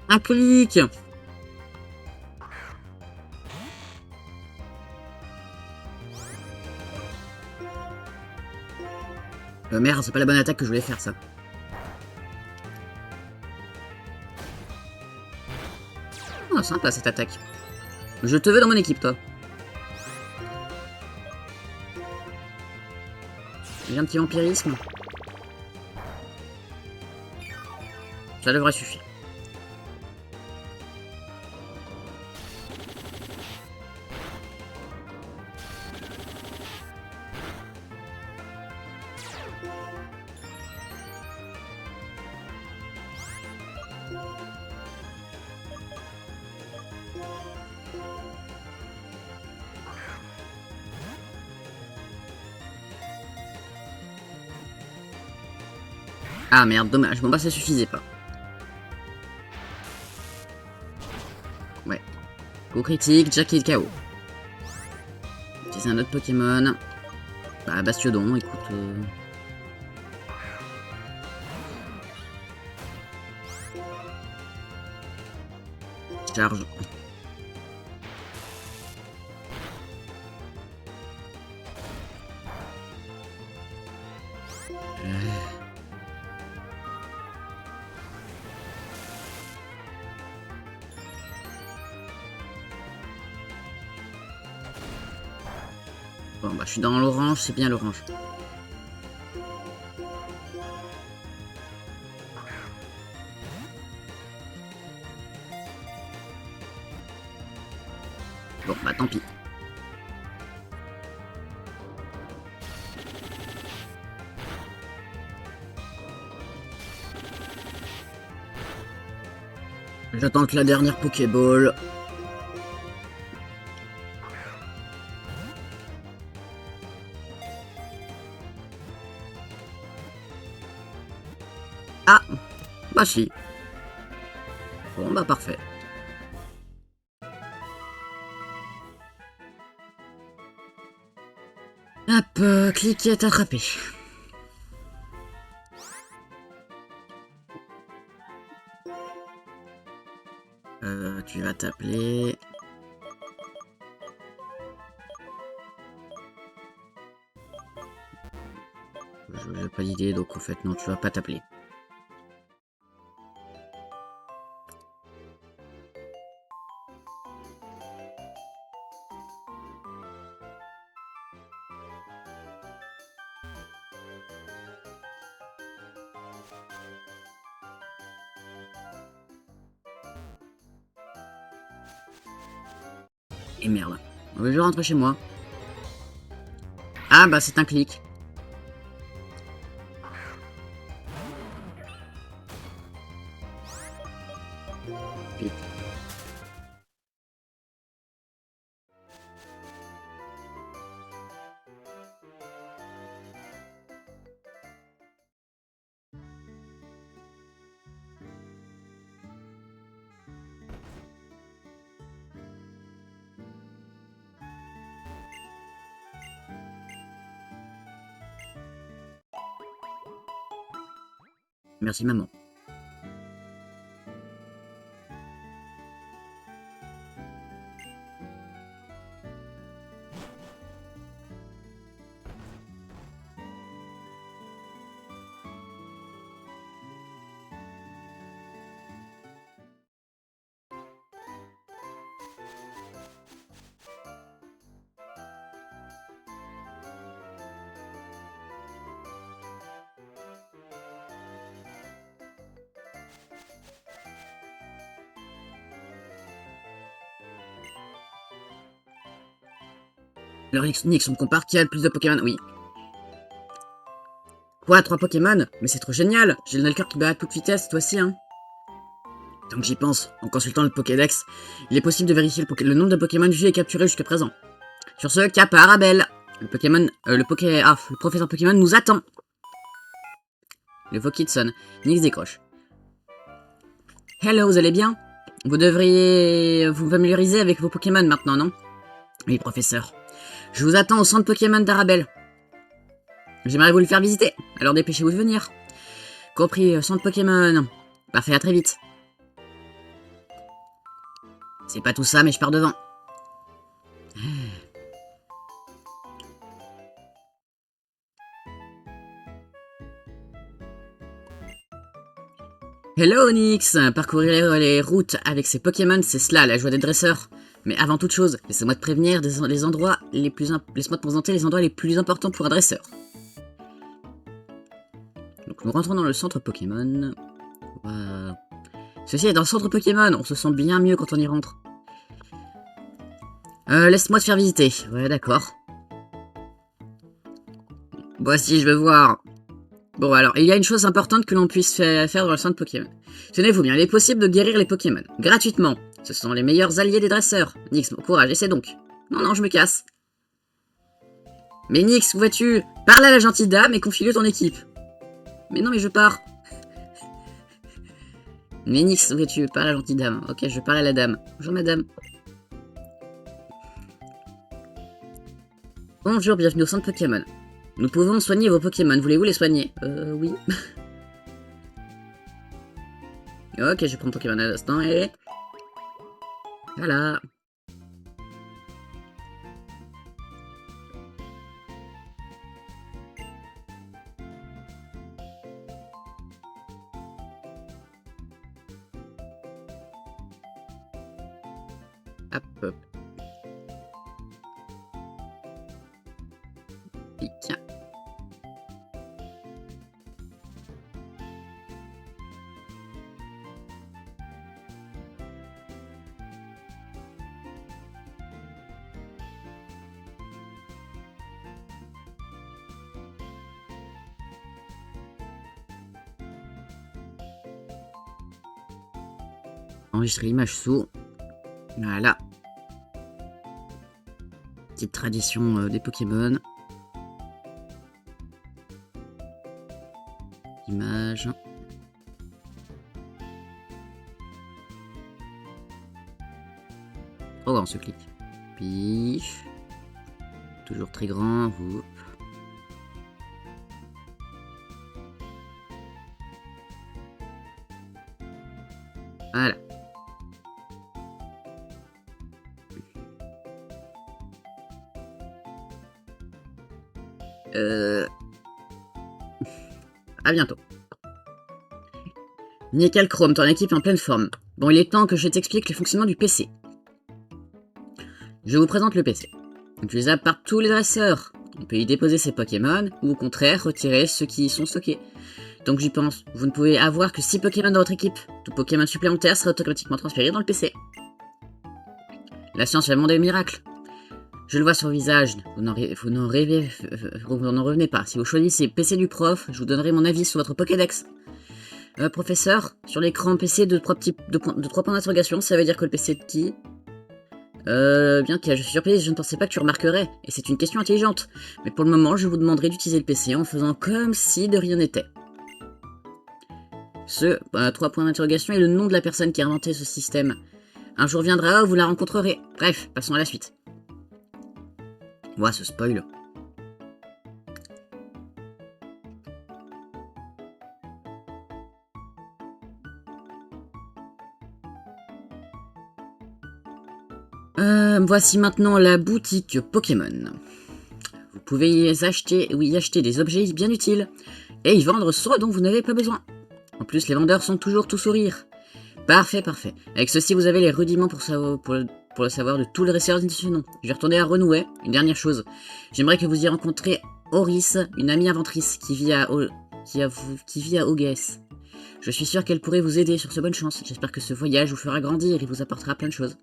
Un clic. Merde, c'est pas la bonne attaque que je voulais faire, ça. Oh, sympa, cette attaque. Je te veux dans mon équipe, toi. J'ai un petit vampirisme. Ça devrait suffire. Ah merde, dommage. Bon bah ça suffisait pas. Ouais. Coup critique, Jack est KO. C'est un autre Pokémon. Bah Bastiodon, écoute... Charge. Bon bah je suis dans l'orange, c'est bien l'orange. Bon bah tant pis. J'attends que la dernière Pokéball. Ah, bah si. Bon bah parfait. Hop, cliquer, attraper. Tu vas t'appeler... J'ai pas d'idée, donc en fait non, tu vas pas t'appeler. Et merde. Je vais rentrer chez moi. Ah bah c'est un clic. Vite. Merci, maman. Alors, Nix, on compare qui a le plus de Pokémon? Oui. Quoi, 3 Pokémon? Mais c'est trop génial! J'ai le cœur qui bat à toute vitesse, toi aussi, hein. Tant que j'y pense, en consultant le Pokédex, il est possible de vérifier le nombre de Pokémon vus et capturés jusqu'à présent. Sur ce, cap à Arabelle! Le professeur Pokémon nous attend! Le Vokit sonne. Nix décroche. Hello, vous allez bien? Vous devriez vous familiariser avec vos Pokémon maintenant, non? Oui, professeur. Je vous attends au centre Pokémon d'Arabelle. J'aimerais vous le faire visiter, alors dépêchez-vous de venir. Compris, centre Pokémon. Parfait, à très vite. C'est pas tout ça, mais je pars devant. Hello Onyx! Parcourir les routes avec ces Pokémon, c'est cela, la joie des dresseurs. Mais avant toute chose, laissez-moi te prévenir laissez-moi te présenter les endroits les plus importants pour un dresseur. Donc nous rentrons dans le centre Pokémon. Ceci est dans le centre Pokémon, on se sent bien mieux quand on y rentre. Laisse-moi te faire visiter. Ouais, d'accord. Voici, je veux voir. Bon, alors, il y a une chose importante que l'on puisse faire dans le centre Pokémon. Tenez-vous bien, il est possible de guérir les Pokémon, gratuitement. Ce sont les meilleurs alliés des dresseurs. Nix, bon courage, essaie donc. Non, je me casse. Mais Nix, où vas-tu? Parle à la gentille dame et confie-lui ton équipe. Mais non, mais je pars. Mais Nix, où vas-tu? Parle à la gentille dame. Ok, je parle à la dame. Bonjour, madame. Bonjour, bienvenue au centre Pokémon. Nous pouvons soigner vos Pokémon. Voulez-vous les soigner? Oui. Ok, je vais prendre Pokémon à l'instant et... Voilà. Hop, hop. Tiens. Enregistrer l'image sous. Voilà. Petite tradition des Pokémon. Image. Oh, on se clique. Pif. Toujours très grand. Vous. Voilà. À bientôt. Nickel Chrome, ton équipe est en pleine forme. Bon, il est temps que je t'explique le fonctionnement du PC. Je vous présente le PC. Utilisable par tous les dresseurs. On peut y déposer ses Pokémon, ou au contraire, retirer ceux qui y sont stockés. Donc j'y pense, vous ne pouvez avoir que 6 Pokémon dans votre équipe. Tout Pokémon supplémentaire sera automatiquement transféré dans le PC. La science fait le monde des miracles. Je le vois sur le visage, vous n'en revenez pas. Si vous choisissez PC du prof, je vous donnerai mon avis sur votre Pokédex. Professeur, sur l'écran PC de 3 points d'interrogation, ça veut dire que le PC de qui? Bien que je suis surprise, je ne pensais pas que tu remarquerais, et c'est une question intelligente. Mais pour le moment, je vous demanderai d'utiliser le PC en faisant comme si de rien n'était. 3 points d'interrogation est le nom de la personne qui a inventé ce système. Un jour viendra où vous la rencontrerez. Bref, passons à la suite. Ouah, ce spoil. Voici maintenant la boutique Pokémon. Vous pouvez y acheter des objets bien utiles et y vendre ceux dont vous n'avez pas besoin. En plus, les vendeurs sont toujours tout sourire. Parfait, parfait. Avec ceci, vous avez les rudiments pour le savoir de tout le dresseur de ce nom. Je vais retourner à Renouet. Une dernière chose. J'aimerais que vous y rencontrez Horis, une amie inventrice qui vit à Ogès. Je suis sûr qu'elle pourrait vous aider sur ce bonne chance. J'espère que ce voyage vous fera grandir et vous apportera plein de choses.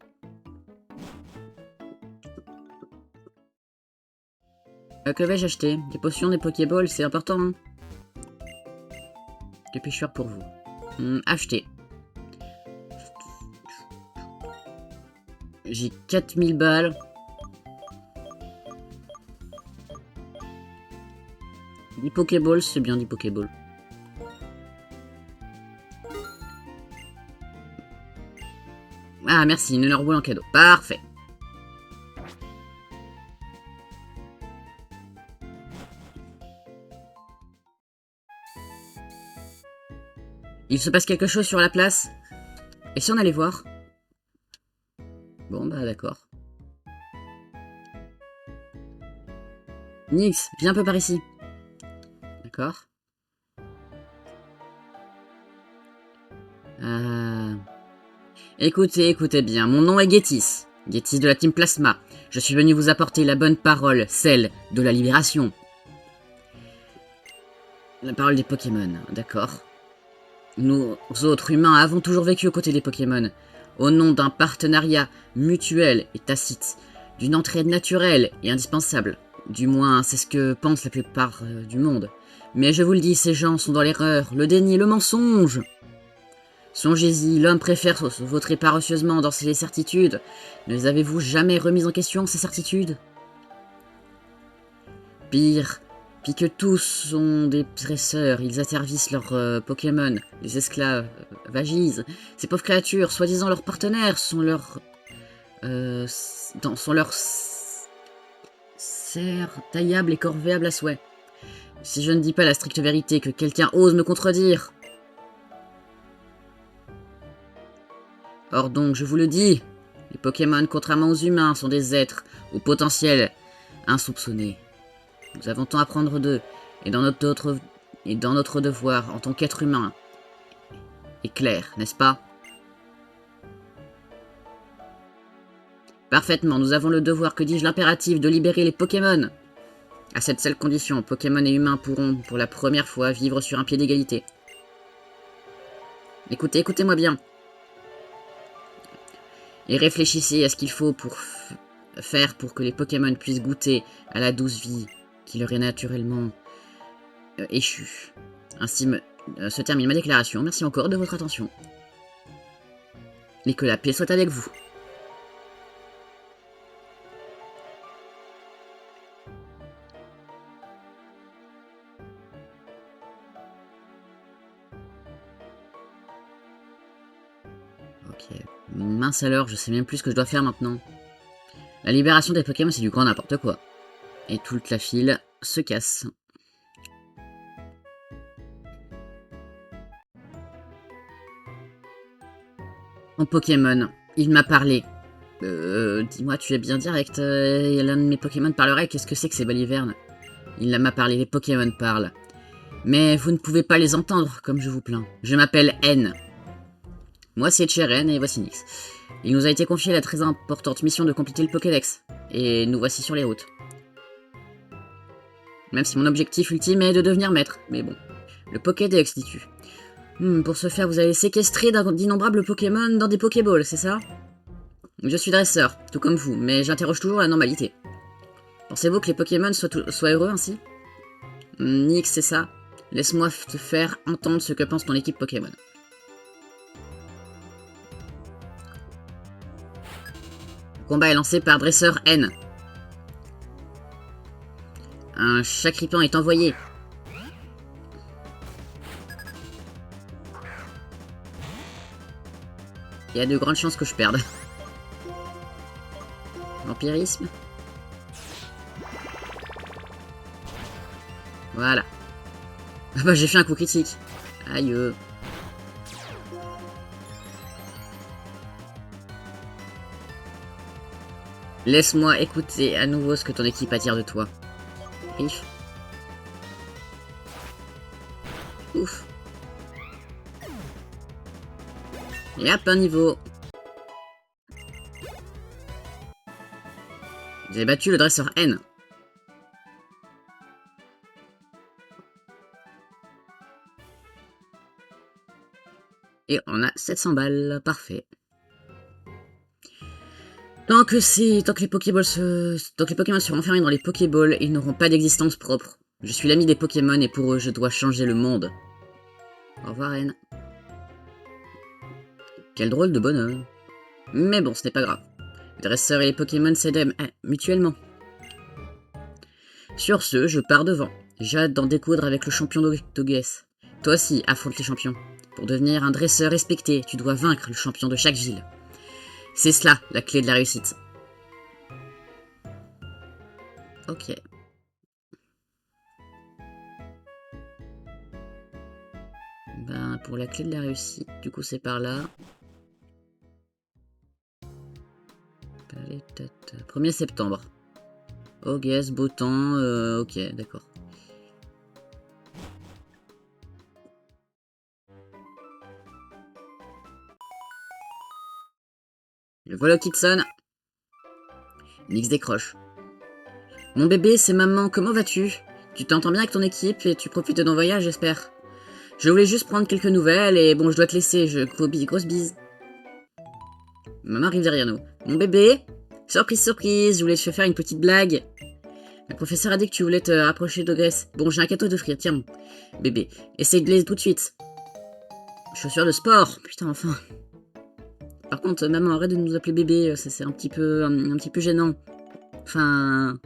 Que vais-je acheter? Des potions, des Pokéballs, c'est important, hein. Que puis-je faire pour vous? Acheter. J'ai 4000 balles. Des Pokéballs, c'est bien des Pokéballs. Ah, merci, une Ball en cadeau. Parfait. Il se passe quelque chose sur la place? Et si on allait voir? Bon, bah d'accord. Nyx, viens un peu par ici. D'accord. Écoutez bien, mon nom est Gétis. Gétis de la Team Plasma. Je suis venu vous apporter la bonne parole, celle de la libération. La parole des Pokémon, d'accord. Nous autres humains avons toujours vécu aux côtés des Pokémon, au nom d'un partenariat mutuel et tacite, d'une entraide naturelle et indispensable. Du moins, c'est ce que pense la plupart du monde. Mais je vous le dis, ces gens sont dans l'erreur, le déni, le mensonge. Songez-y, l'homme préfère vos trépas ocieusement dans ses certitudes. Ne les avez-vous jamais remises en question, ces certitudes? Pire que tous sont des dresseurs, ils asservissent leurs Pokémon, les esclavagisent. Ces pauvres créatures, soi-disant leurs partenaires, sont leurs serfs taillables et corvéables à souhait. Si je ne dis pas la stricte vérité, que quelqu'un ose me contredire. Or donc, je vous le dis, les Pokémon, contrairement aux humains, sont des êtres au potentiel insoupçonné. Nous avons tant à apprendre d'eux, et dans notre devoir, en tant qu'être humain, est clair, n'est-ce pas? Parfaitement, nous avons le devoir, que dis-je, l'impératif de libérer les Pokémon. À cette seule condition, Pokémon et humains pourront, pour la première fois, vivre sur un pied d'égalité. Écoutez-moi bien. Et réfléchissez à ce qu'il faut faire pour que les Pokémon puissent goûter à la douce vie qui leur est naturellement échue. Ainsi se termine ma déclaration. Merci encore de votre attention. Et que la paix soit avec vous. Ok. Mince alors, je sais même plus ce que je dois faire maintenant. La libération des Pokémon, c'est du grand n'importe quoi. Et toute la file se casse. Mon Pokémon, il m'a parlé. Dis-moi, tu es bien direct. L'un de mes Pokémon parlerait. Qu'est-ce que c'est que ces balivernes? Il m'a parlé, les Pokémon parlent. Mais vous ne pouvez pas les entendre, comme je vous plains. Je m'appelle N. Moi, c'est Cheren et voici Nyx. Il nous a été confié la très importante mission de compléter le Pokédex. Et nous voici sur les routes. Même si mon objectif ultime est de devenir maître. Mais bon. Le Pokédex, dis-tu. Pour ce faire, vous allez séquestrer d'innombrables Pokémon dans des Pokéballs, c'est ça? Je suis dresseur, tout comme vous, mais j'interroge toujours la normalité. Pensez-vous que les Pokémon soient heureux ainsi? Nyx, c'est ça. Laisse-moi te faire entendre ce que pense ton équipe Pokémon. Le combat est lancé par dresseur N. Un Sacripant est envoyé. Il y a de grandes chances que je perde. Vampirisme. Voilà. Ah bah j'ai fait un coup critique. Aïe. Laisse-moi écouter à nouveau ce que ton équipe attire de toi. Pif. Ouf. Et hop, un niveau. Vous avez battu le dresseur N. Et on a 700 balles. Parfait. Tant que les Pokéballs tant que les Pokémon seront enfermés dans les Pokéballs, ils n'auront pas d'existence propre. Je suis l'ami des Pokémon et pour eux, je dois changer le monde. Au revoir, N. Quel drôle de bonhomme. Mais bon, ce n'est pas grave. Les dresseurs et les Pokémon s'aident mutuellement. Sur ce, je pars devant. J'ai hâte d'en découdre avec le champion d'Ogues. Toi aussi, affronte les champions. Pour devenir un dresseur respecté, tu dois vaincre le champion de chaque ville. C'est cela, la clé de la réussite. Ok. Ben, pour la clé de la réussite, du coup, c'est par là. 1er septembre. Ogues, beau temps, ok, d'accord. Le voilà qui sonne. Nix décroche. Mon bébé, c'est maman, comment vas-tu? Tu t'entends bien avec ton équipe et tu profites de ton voyage, j'espère. Je voulais juste prendre quelques nouvelles et bon, je dois te laisser, grosse bise. Maman arrive derrière nous. Mon bébé? Surprise, surprise, je voulais te faire une petite blague. Le professeur a dit que tu voulais te rapprocher d'Ogresse. Bon, j'ai un cadeau à t'offrir, tiens, bébé. Essaye de les tout de suite. Chaussures de sport, putain, enfin. Par contre, maman, arrête de nous appeler bébé, ça c'est un petit peu gênant. Enfin...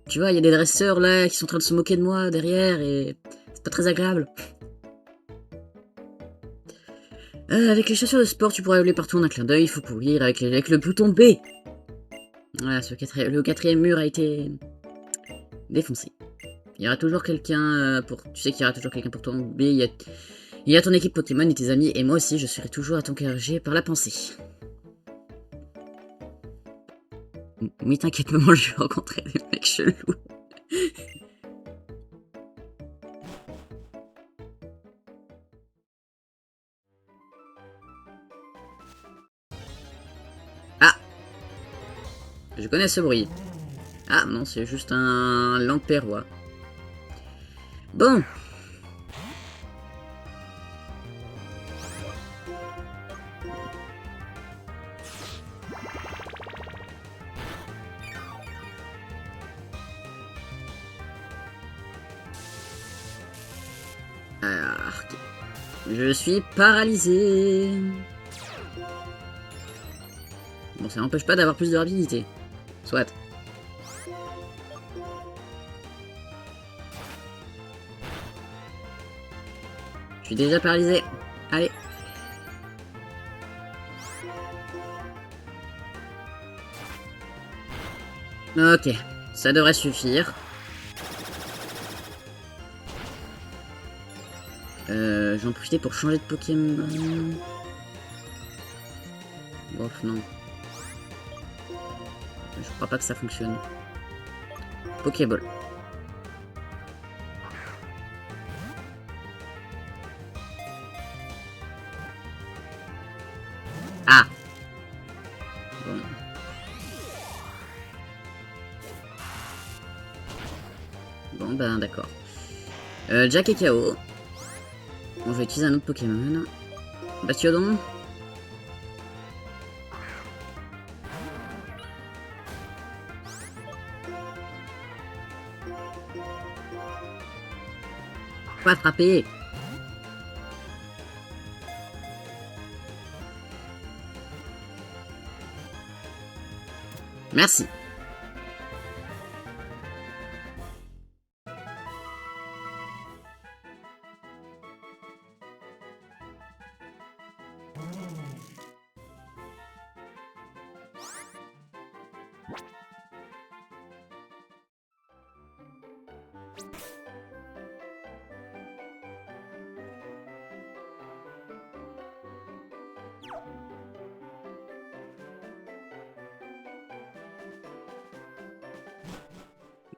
Tu vois, il y a des dresseurs là qui sont en train de se moquer de moi derrière et c'est pas très agréable. Avec les chaussures de sport, tu pourrais aller partout en un clin d'œil, il faut courir avec le bouton B. Voilà, le quatrième mur a été défoncé. Il y aura toujours quelqu'un pour... Tu sais qu'il y aura toujours quelqu'un pour ton B, il y a ton équipe Pokémon et tes amis, et moi aussi, je serai toujours à ton cœur par la pensée. Oui, t'inquiète, maman, je vais rencontrer des mecs chelous. Ah! Je connais ce bruit. Ah non, c'est juste un lampérois. Bon. Je suis paralysé. Bon, ça n'empêche pas d'avoir plus de rapidité. Soit. Je suis déjà paralysé. Allez. Ok, ça devrait suffire. J'en profitais pour changer de Pokémon. Bof, non. Je crois pas que ça fonctionne. Pokéball. Ah! Bon. Bon, ben d'accord. Jack est KO. Bon, je vais utiliser un autre Pokémon. Bastiodon. Faut attraper. Merci.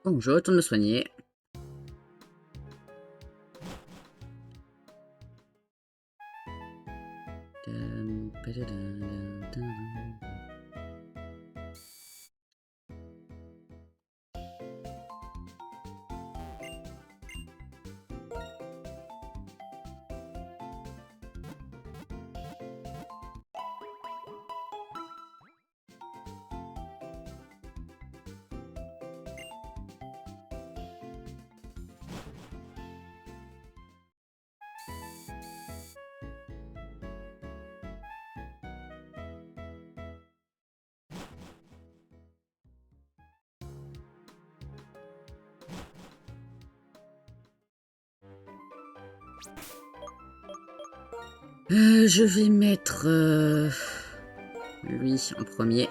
Bon, je retourne me soigner. Je vais mettre lui en premier.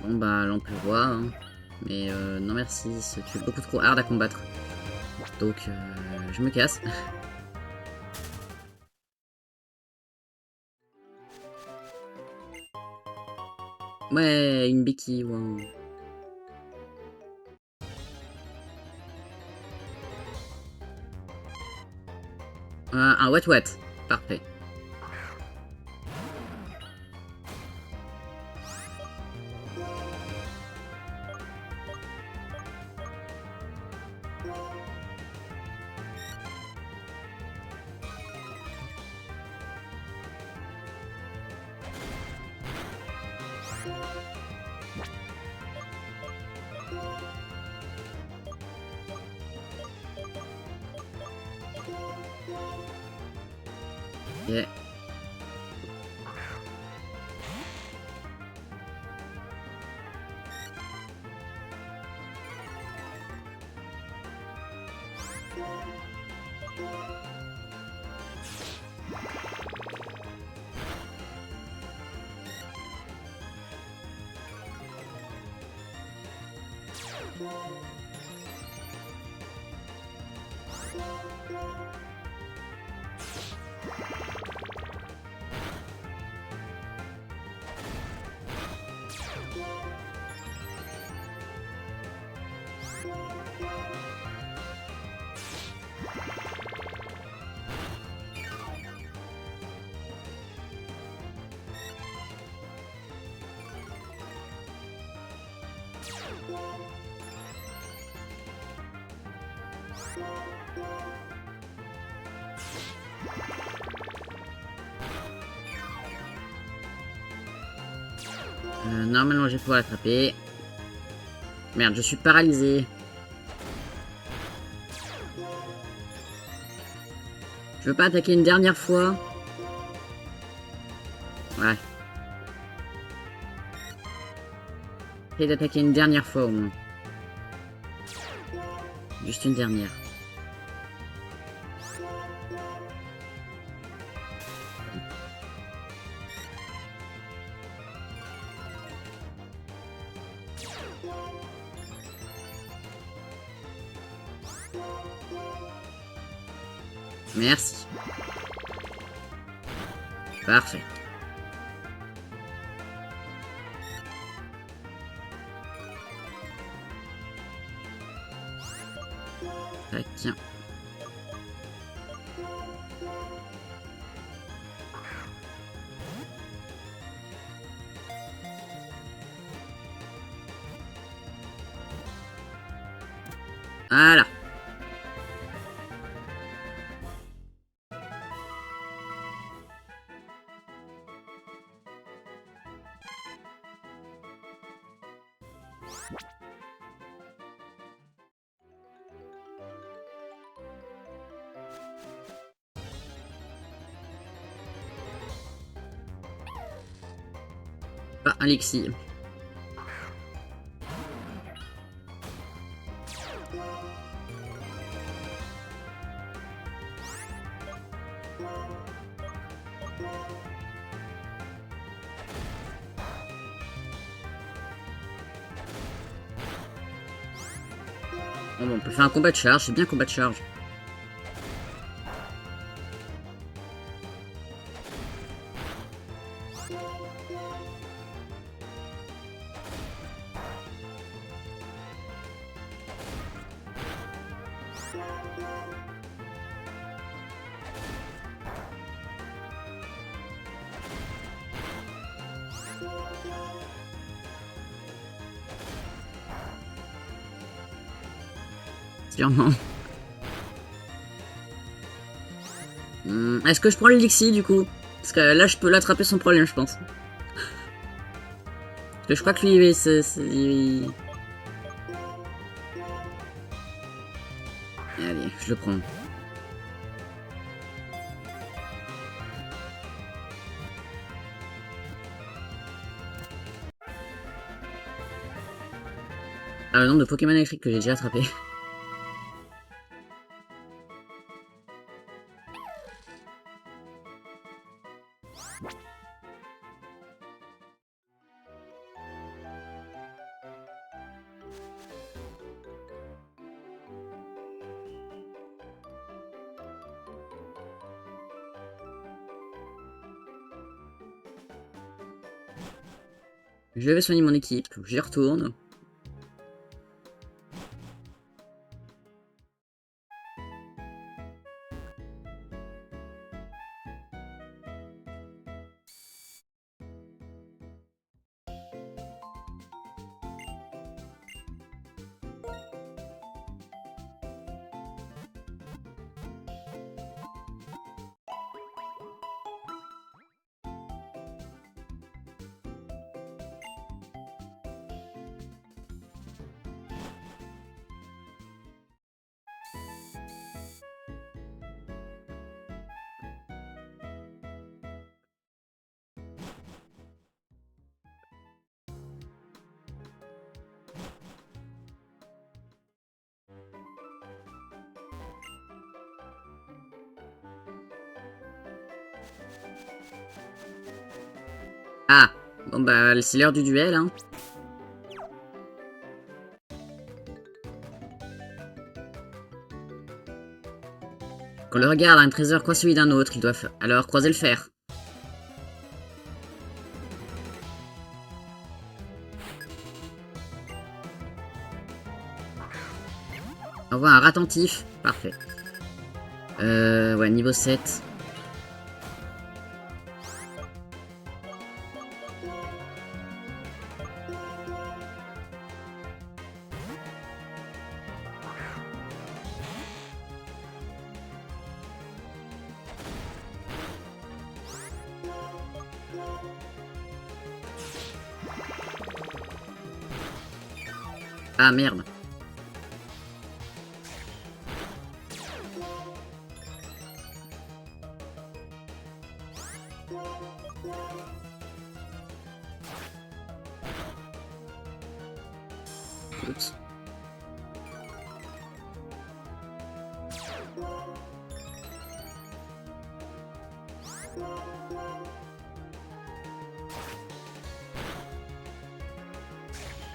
Bon bah l'on peut voir, hein. Mais non merci, tu es beaucoup trop hard à combattre. Donc je me casse. Ouais, une béquille, wow. Un what what, parfait. Yeah. Normalement, je vais pouvoir l'attraper. Merde, je suis paralysé. Je veux pas attaquer une dernière fois. Ouais. Essaye d'attaquer une dernière fois au moins. Juste une dernière. Merci. Parfait. Tac, tiens. Voilà. Pas Alexis. Bon, on peut faire un combat de charge, c'est bien combat de charge. Sûrement. Est-ce que je prends l'élixir du coup? Parce que là je peux l'attraper sans problème je pense. Parce que je crois que lui Allez, je le prends. Ah, le nombre de Pokémon électriques que j'ai déjà attrapé. Je vais soigner mon équipe, j'y retourne. Ah, bon bah c'est l'heure du duel hein. Quand le regard a un trésor croise celui d'un autre, il doit alors croiser le fer. Envoie un attentif, parfait. Ouais, niveau 7. Ah merde. Oups.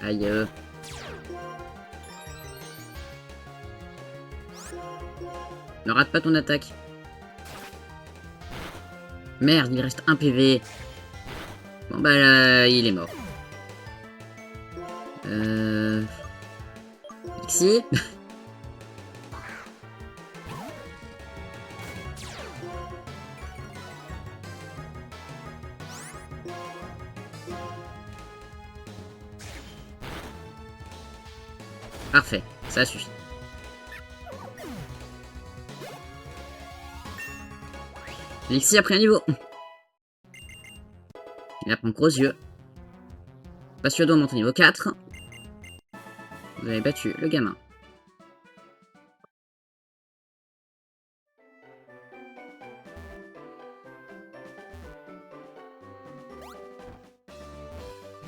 Aïe. Ne rate pas ton attaque. Merde, il reste un PV. Bon bah là, il est mort. Ici. Parfait, ça suffit. Lixi a pris un niveau. Il apprend gros yeux. Passuado monte au niveau 4. Vous avez battu le gamin.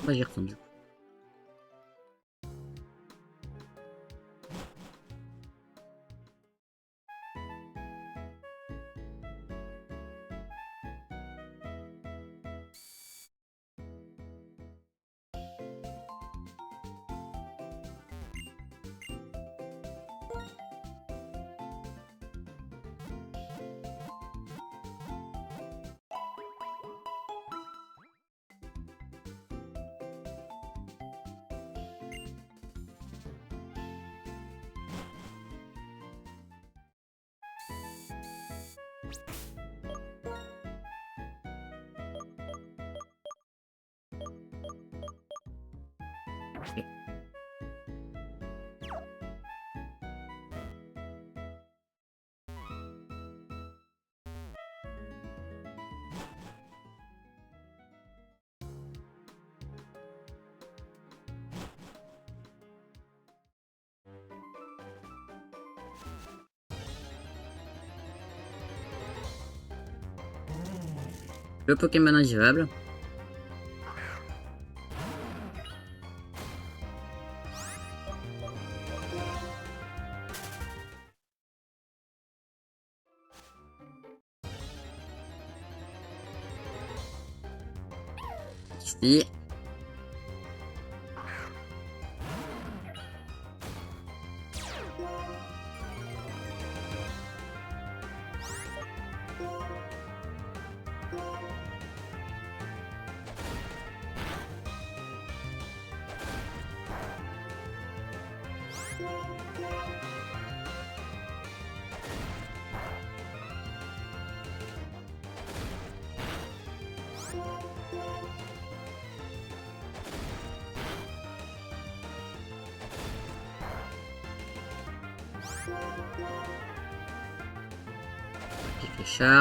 On va y retourner du coup. Le Pokémon invivable. Ici.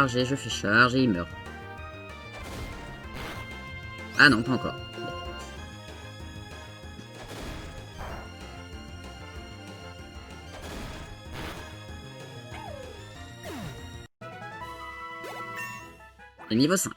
Je fais charge et il meurt. Ah non, pas encore. Et niveau 5.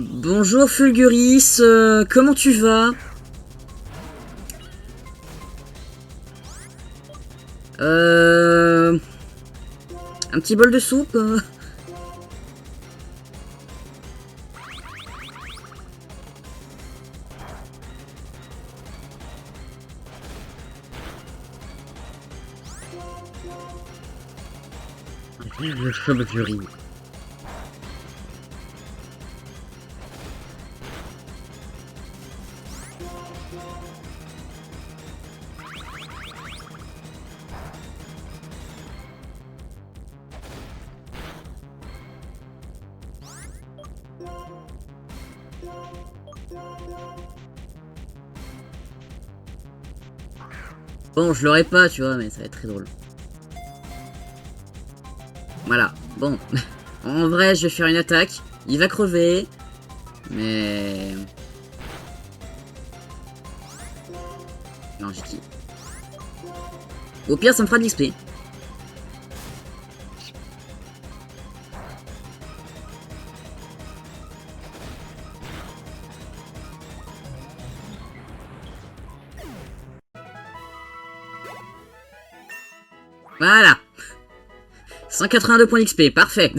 Bonjour Fulguris, comment tu vas? Un petit bol de soupe? Le Fulguris. Bon, je l'aurais pas, tu vois, mais ça va être très drôle. Voilà, bon. En vrai, je vais faire une attaque. Il va crever. Mais... Non, j'ai dit. Au pire, ça me fera de l'XP. Voilà. 182 points d'XP, parfait.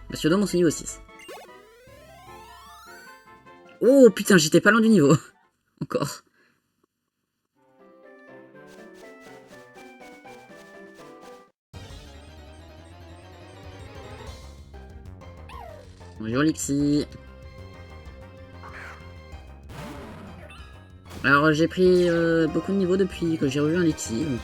Monsieur Dom, on se niveau 6. Oh putain, j'étais pas loin du niveau. Encore. Bonjour Lixi. Alors j'ai pris beaucoup de niveaux depuis que j'ai revu un Lixi, donc...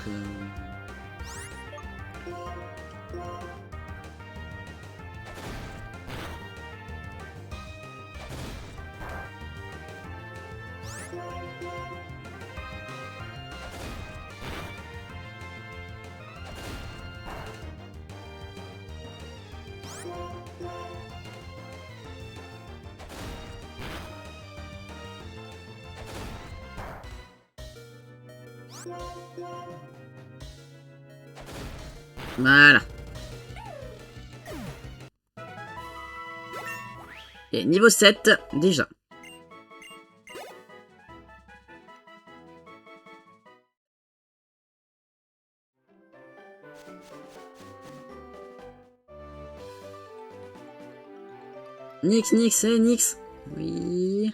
Voilà. Et niveau 7, déjà. Nix, Nix. Oui.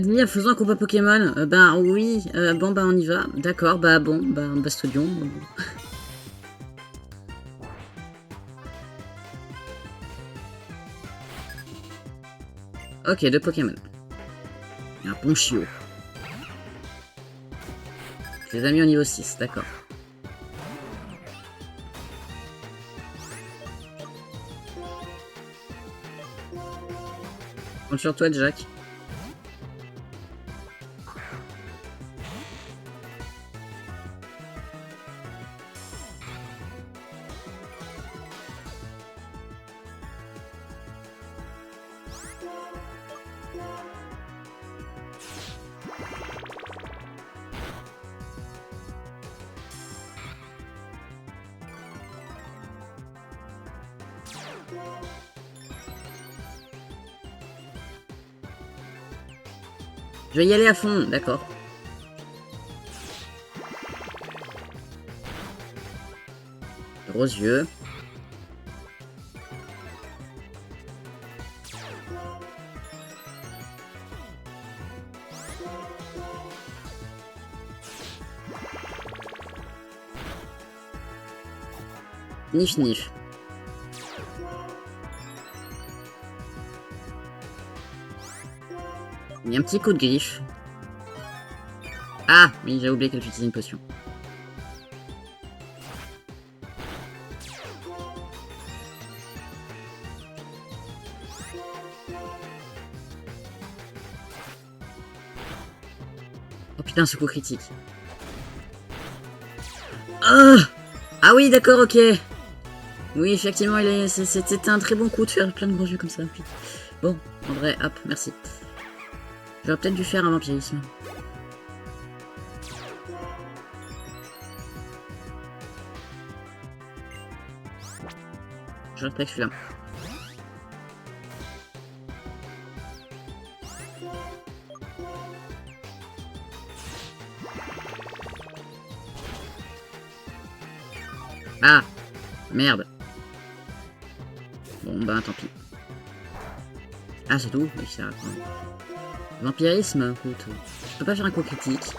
Dis, faisons un combat Pokémon. Ben oui. Bon, bah on y va. D'accord, bah bon, bah Bastodion. Ok, 2 Pokémon. Un Ponchio. Je les ai mis au niveau 6, d'accord. Compte sur toi, Jack. Je vais y aller à fond, d'accord. Gros yeux. Nif nif. Il y a un petit coup de griffe. Ah, oui, j'ai oublié qu'elle utilisait une potion. Oh putain, ce coup critique. Oh ah oui, d'accord, ok. Oui, effectivement, c'était un très bon coup de faire plein de gros yeux comme ça. Bon, en vrai, hop, merci. J'aurais peut-être dû faire un vampirisme. Je respecte celui-là. Ah merde. Bon, bah tant pis. Ah, c'est tout? Oui, ça va. Vampirisme, écoute. Je peux pas faire un coup critique.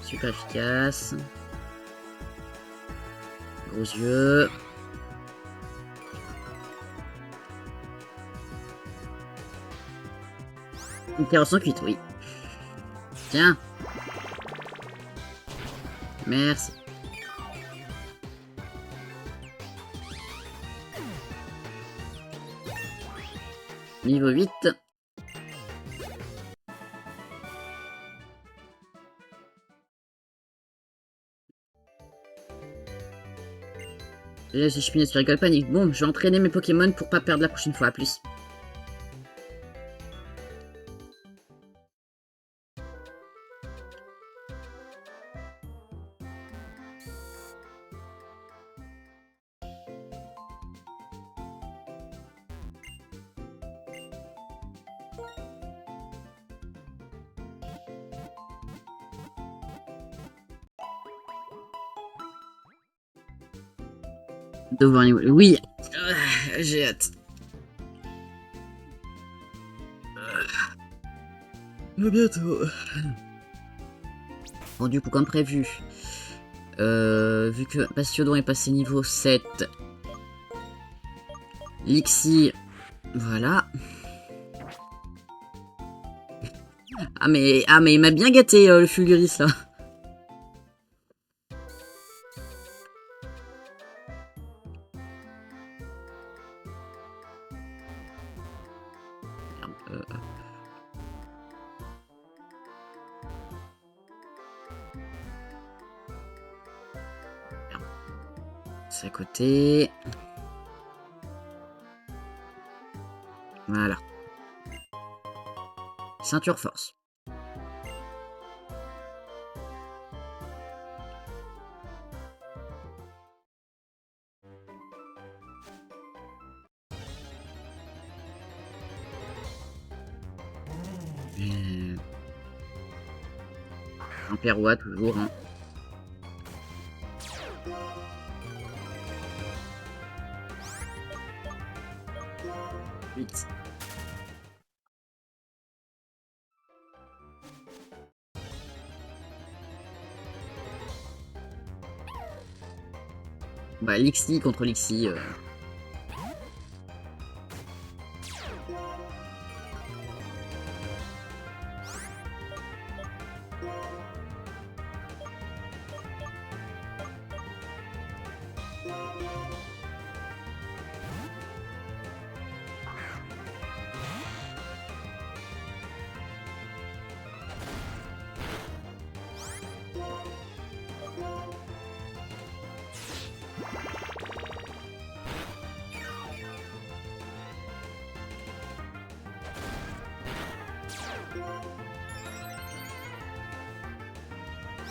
Super efficace. Gros yeux. Une terre 108, oui. Tiens. Merci. Niveau 8. J'ai cheminé sur Rigole Panique. Bon, je vais entraîner mes Pokémon pour pas perdre la prochaine fois. À plus. Devoir niveau. Oui. J'ai hâte. Bientôt. Bon, du coup, comme prévu, vu que Bastiodon est passé niveau 7, Lixie, voilà. Ah mais il m'a bien gâté le Fulguris là. C'est à côté. Voilà. Ceinture force. Ampérois toujours. Hein. Vite. Bah Lixie contre Lixie.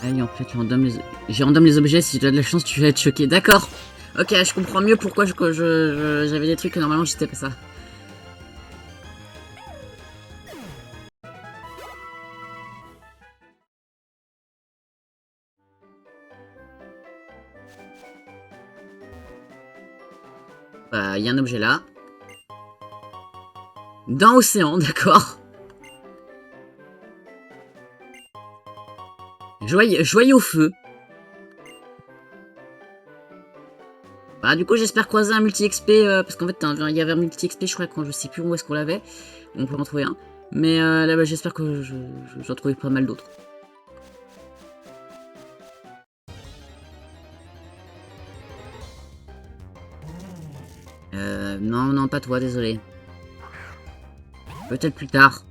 Ah oui, en fait, j'ai random les objets, si tu as de la chance, tu vas être choqué. D'accord. Ok, je comprends mieux pourquoi j'avais des trucs que normalement j'étais pas ça. Bah, il y a un objet là. Dans Océan, d'accord. Joyau feu. Bah, du coup, j'espère croiser un multi-XP, parce qu'en fait, il y avait un multi-XP, je crois, quand je sais plus où est-ce qu'on l'avait. On peut en trouver un. Mais là, bah, j'espère que j'en trouvais pas mal d'autres. Non, non, pas toi, désolé. Peut-être plus tard.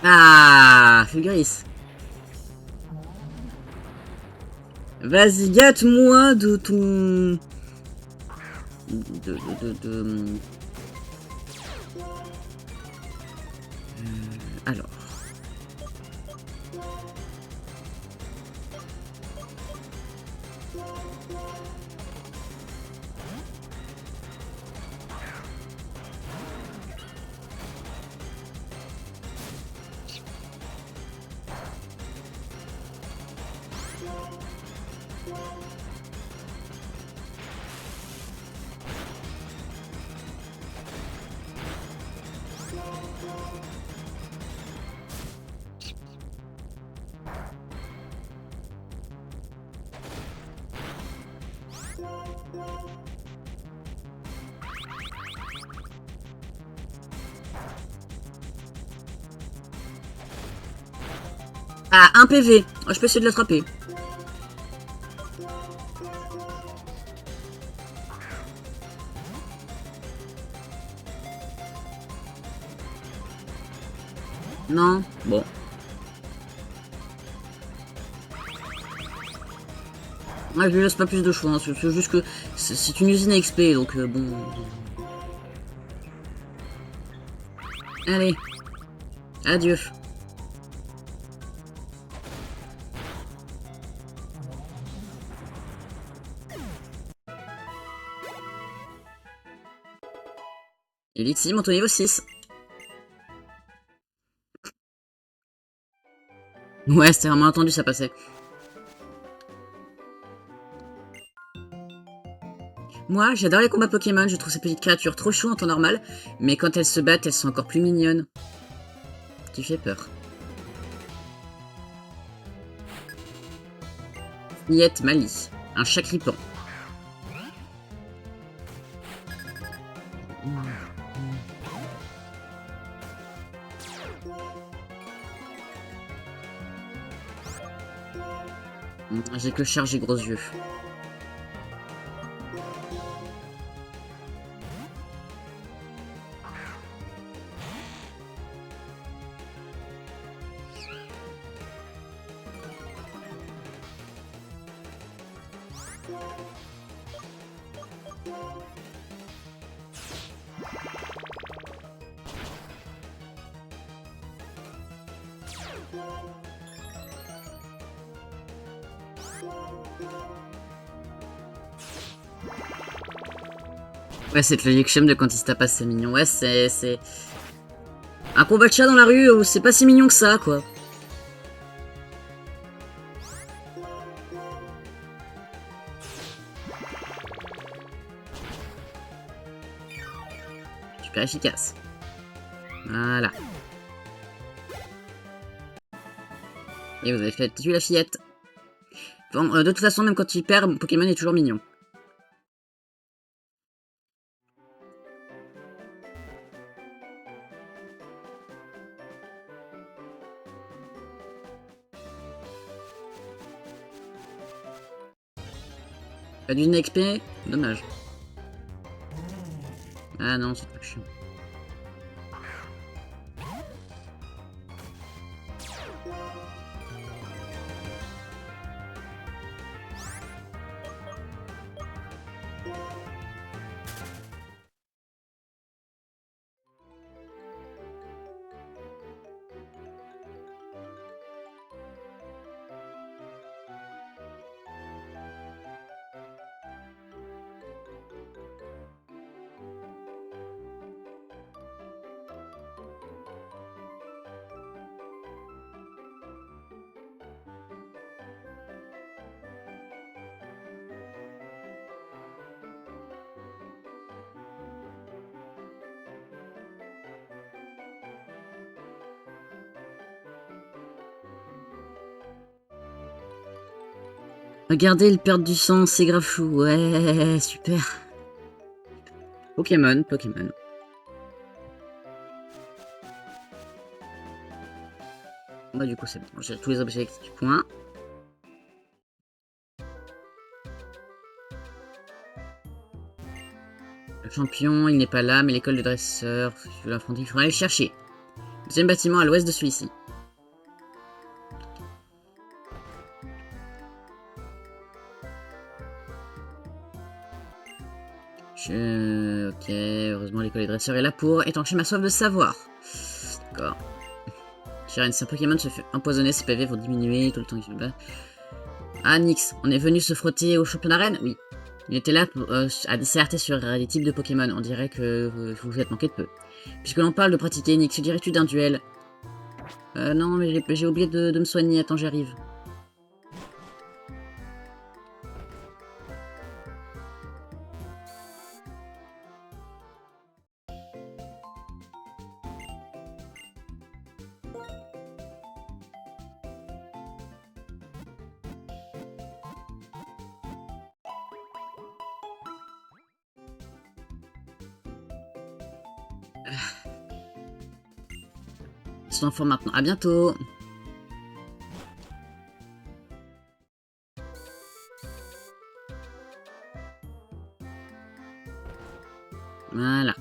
Ah, Fulguris. Vas-y, gâte-moi de ton... de... Alors... Ah, un PV. Oh, je peux essayer de l'attraper. Non. Bon. Ouais, je lui laisse pas plus de choix. Hein. C'est juste que c'est une usine à XP, donc bon... Allez. Adieu. Elixir, monte au niveau 6. Ouais, c'était vraiment attendu, ça passait. Moi, j'adore les combats Pokémon, je trouve ces petites créatures trop chou en temps normal, mais quand elles se battent, elles sont encore plus mignonnes. Tu fais peur. Niette Mali, un chacripan. J'ai que chargé gros yeux. Ouais, cette logique que j'aime de quand il se tapasse, c'est mignon. Ouais, c'est... Un combat de chat dans la rue, c'est pas si mignon que ça, quoi. super efficace. Voilà. Et vous avez fait tuer la fillette. Bon, de toute façon, même quand il perd, Pokémon est toujours mignon. Pas d'une XP? Dommage. Ah non, c'est trop chiant. Regardez, il perd du sang, c'est grave chou. Ouais, super. Pokémon. Bah du coup c'est bon, j'ai tous les objets avec 10 points. Le champion, il n'est pas là, mais l'école de dresseur, si tu veux l'affronter, il faudra aller le chercher. Deuxième bâtiment à l'ouest de celui-ci. Ok, heureusement l'école des dresseurs est là pour étancher ma soif de savoir. D'accord. Chirène, si un Pokémon se fait empoisonner, ses PV vont diminuer tout le temps qu'il se bat. Ah, Nyx, on est venu se frotter au champion d'arène? Oui. Il était là pour, à disserter sur les types de Pokémon. On dirait que vous êtes manqué de peu. Puisque l'on parle de pratiquer, Nyx, que dirais-tu d'un duel? Non, mais j'ai oublié de me soigner. Attends, j'arrive. Ils sont en forme maintenant. À bientôt. Voilà.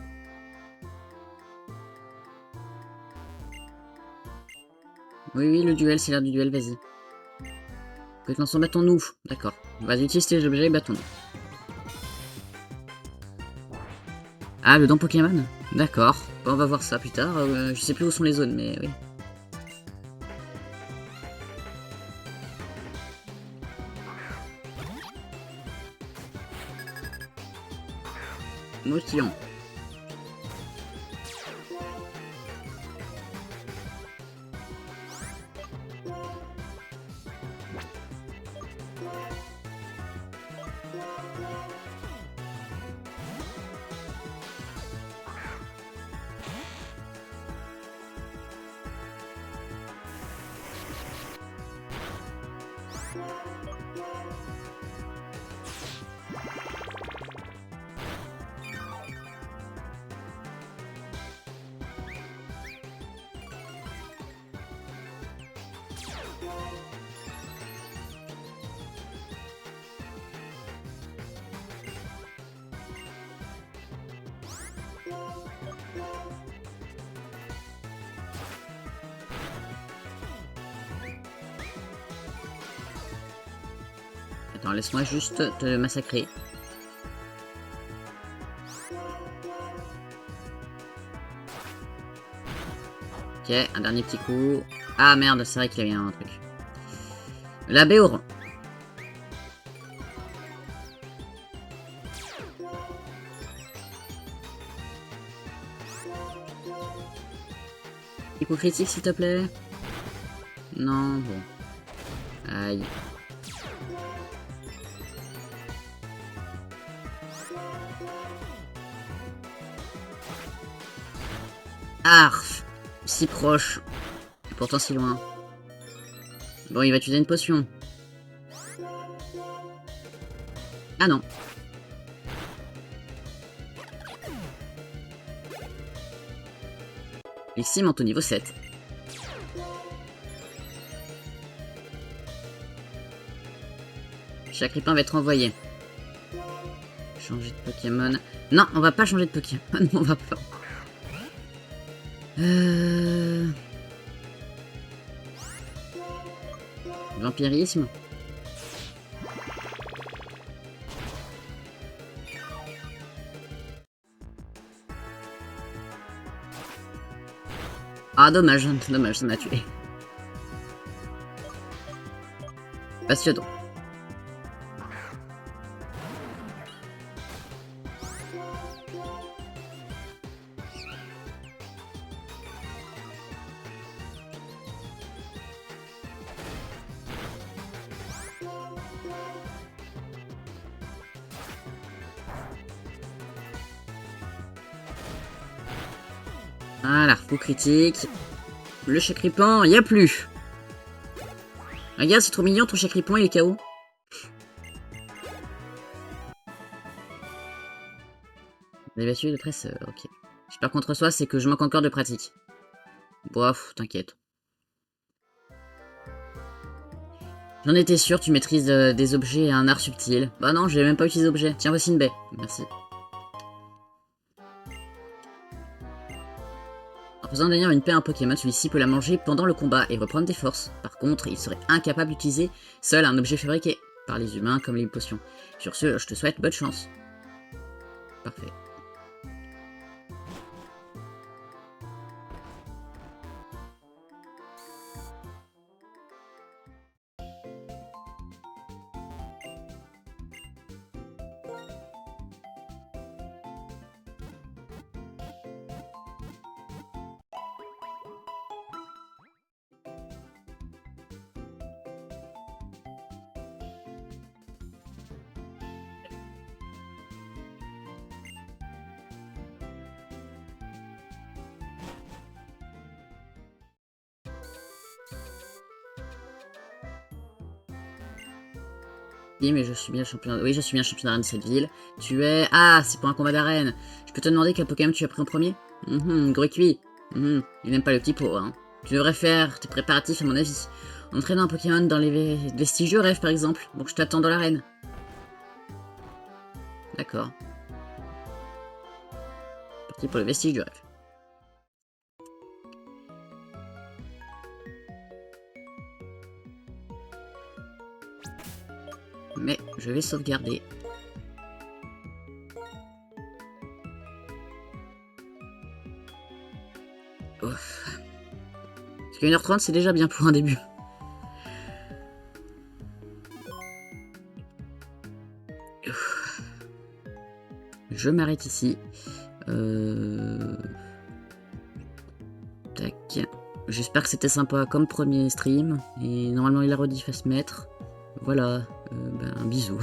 Oui, le duel, c'est l'heure du duel, vas-y. Peut-être son battons-nous. D'accord. Vas-y, utilise tes objets et battons-nous. Ah, le don Pokémon? D'accord. Bon, on va voir ça plus tard. Je sais plus où sont les zones, mais oui. Motion. Attends, laisse-moi juste te massacrer. Ok, un dernier petit coup. Ah merde, c'est vrai qu'il y avait un truc. La Béoran. Petit coup critique s'il te plaît. Non, bon. Aïe. Arf. Si proche. Et pourtant si loin. Bon, il va utiliser une potion. Ah non. Ici, monte au niveau 7. Chaque ripin va être envoyé. Changer de Pokémon. Non, on va pas changer de Pokémon. On va pas. Vampirisme. Ah, dommage, dommage, ça m'a tué. Bastiodon. Voilà, coup critique. Le Chakripan, il n'y a plus. Regarde, c'est trop mignon, ton Chakripan, il est KO. Vous avez battu de presse, ok. J'espère contre soi, c'est que je manque encore de pratique. Bof, t'inquiète. J'en étais sûr, tu maîtrises des objets et un art subtil. Bah non, j'ai même pas utilisé d'objet. Tiens, voici une baie. Merci. En faisant devenir une paix à un Pokémon, celui-ci peut la manger pendant le combat et reprendre des forces. Par contre, il serait incapable d'utiliser seul un objet fabriqué par les humains comme les potions. Sur ce, je te souhaite bonne chance. Parfait. Oui, mais je suis bien champion. Oui, je suis bien champion d'arène de cette ville. Tu es. Ah, c'est pour un combat d'arène. Je peux te demander quel Pokémon tu as pris en premier? Gruikui. Il n'aime pas le petit pot, hein. Tu devrais faire tes préparatifs, à mon avis. Entraîner un Pokémon dans les vestiges de rêve, par exemple. Donc je t'attends dans l'arène. D'accord. Parti pour le vestige du rêve. Mais je vais sauvegarder. Ouf. Parce que 1h30 c'est déjà bien pour un début. Ouf. Je m'arrête ici. Tac. J'espère que c'était sympa comme premier stream. Et normalement il a rediff à se mettre. Voilà. Un bisou.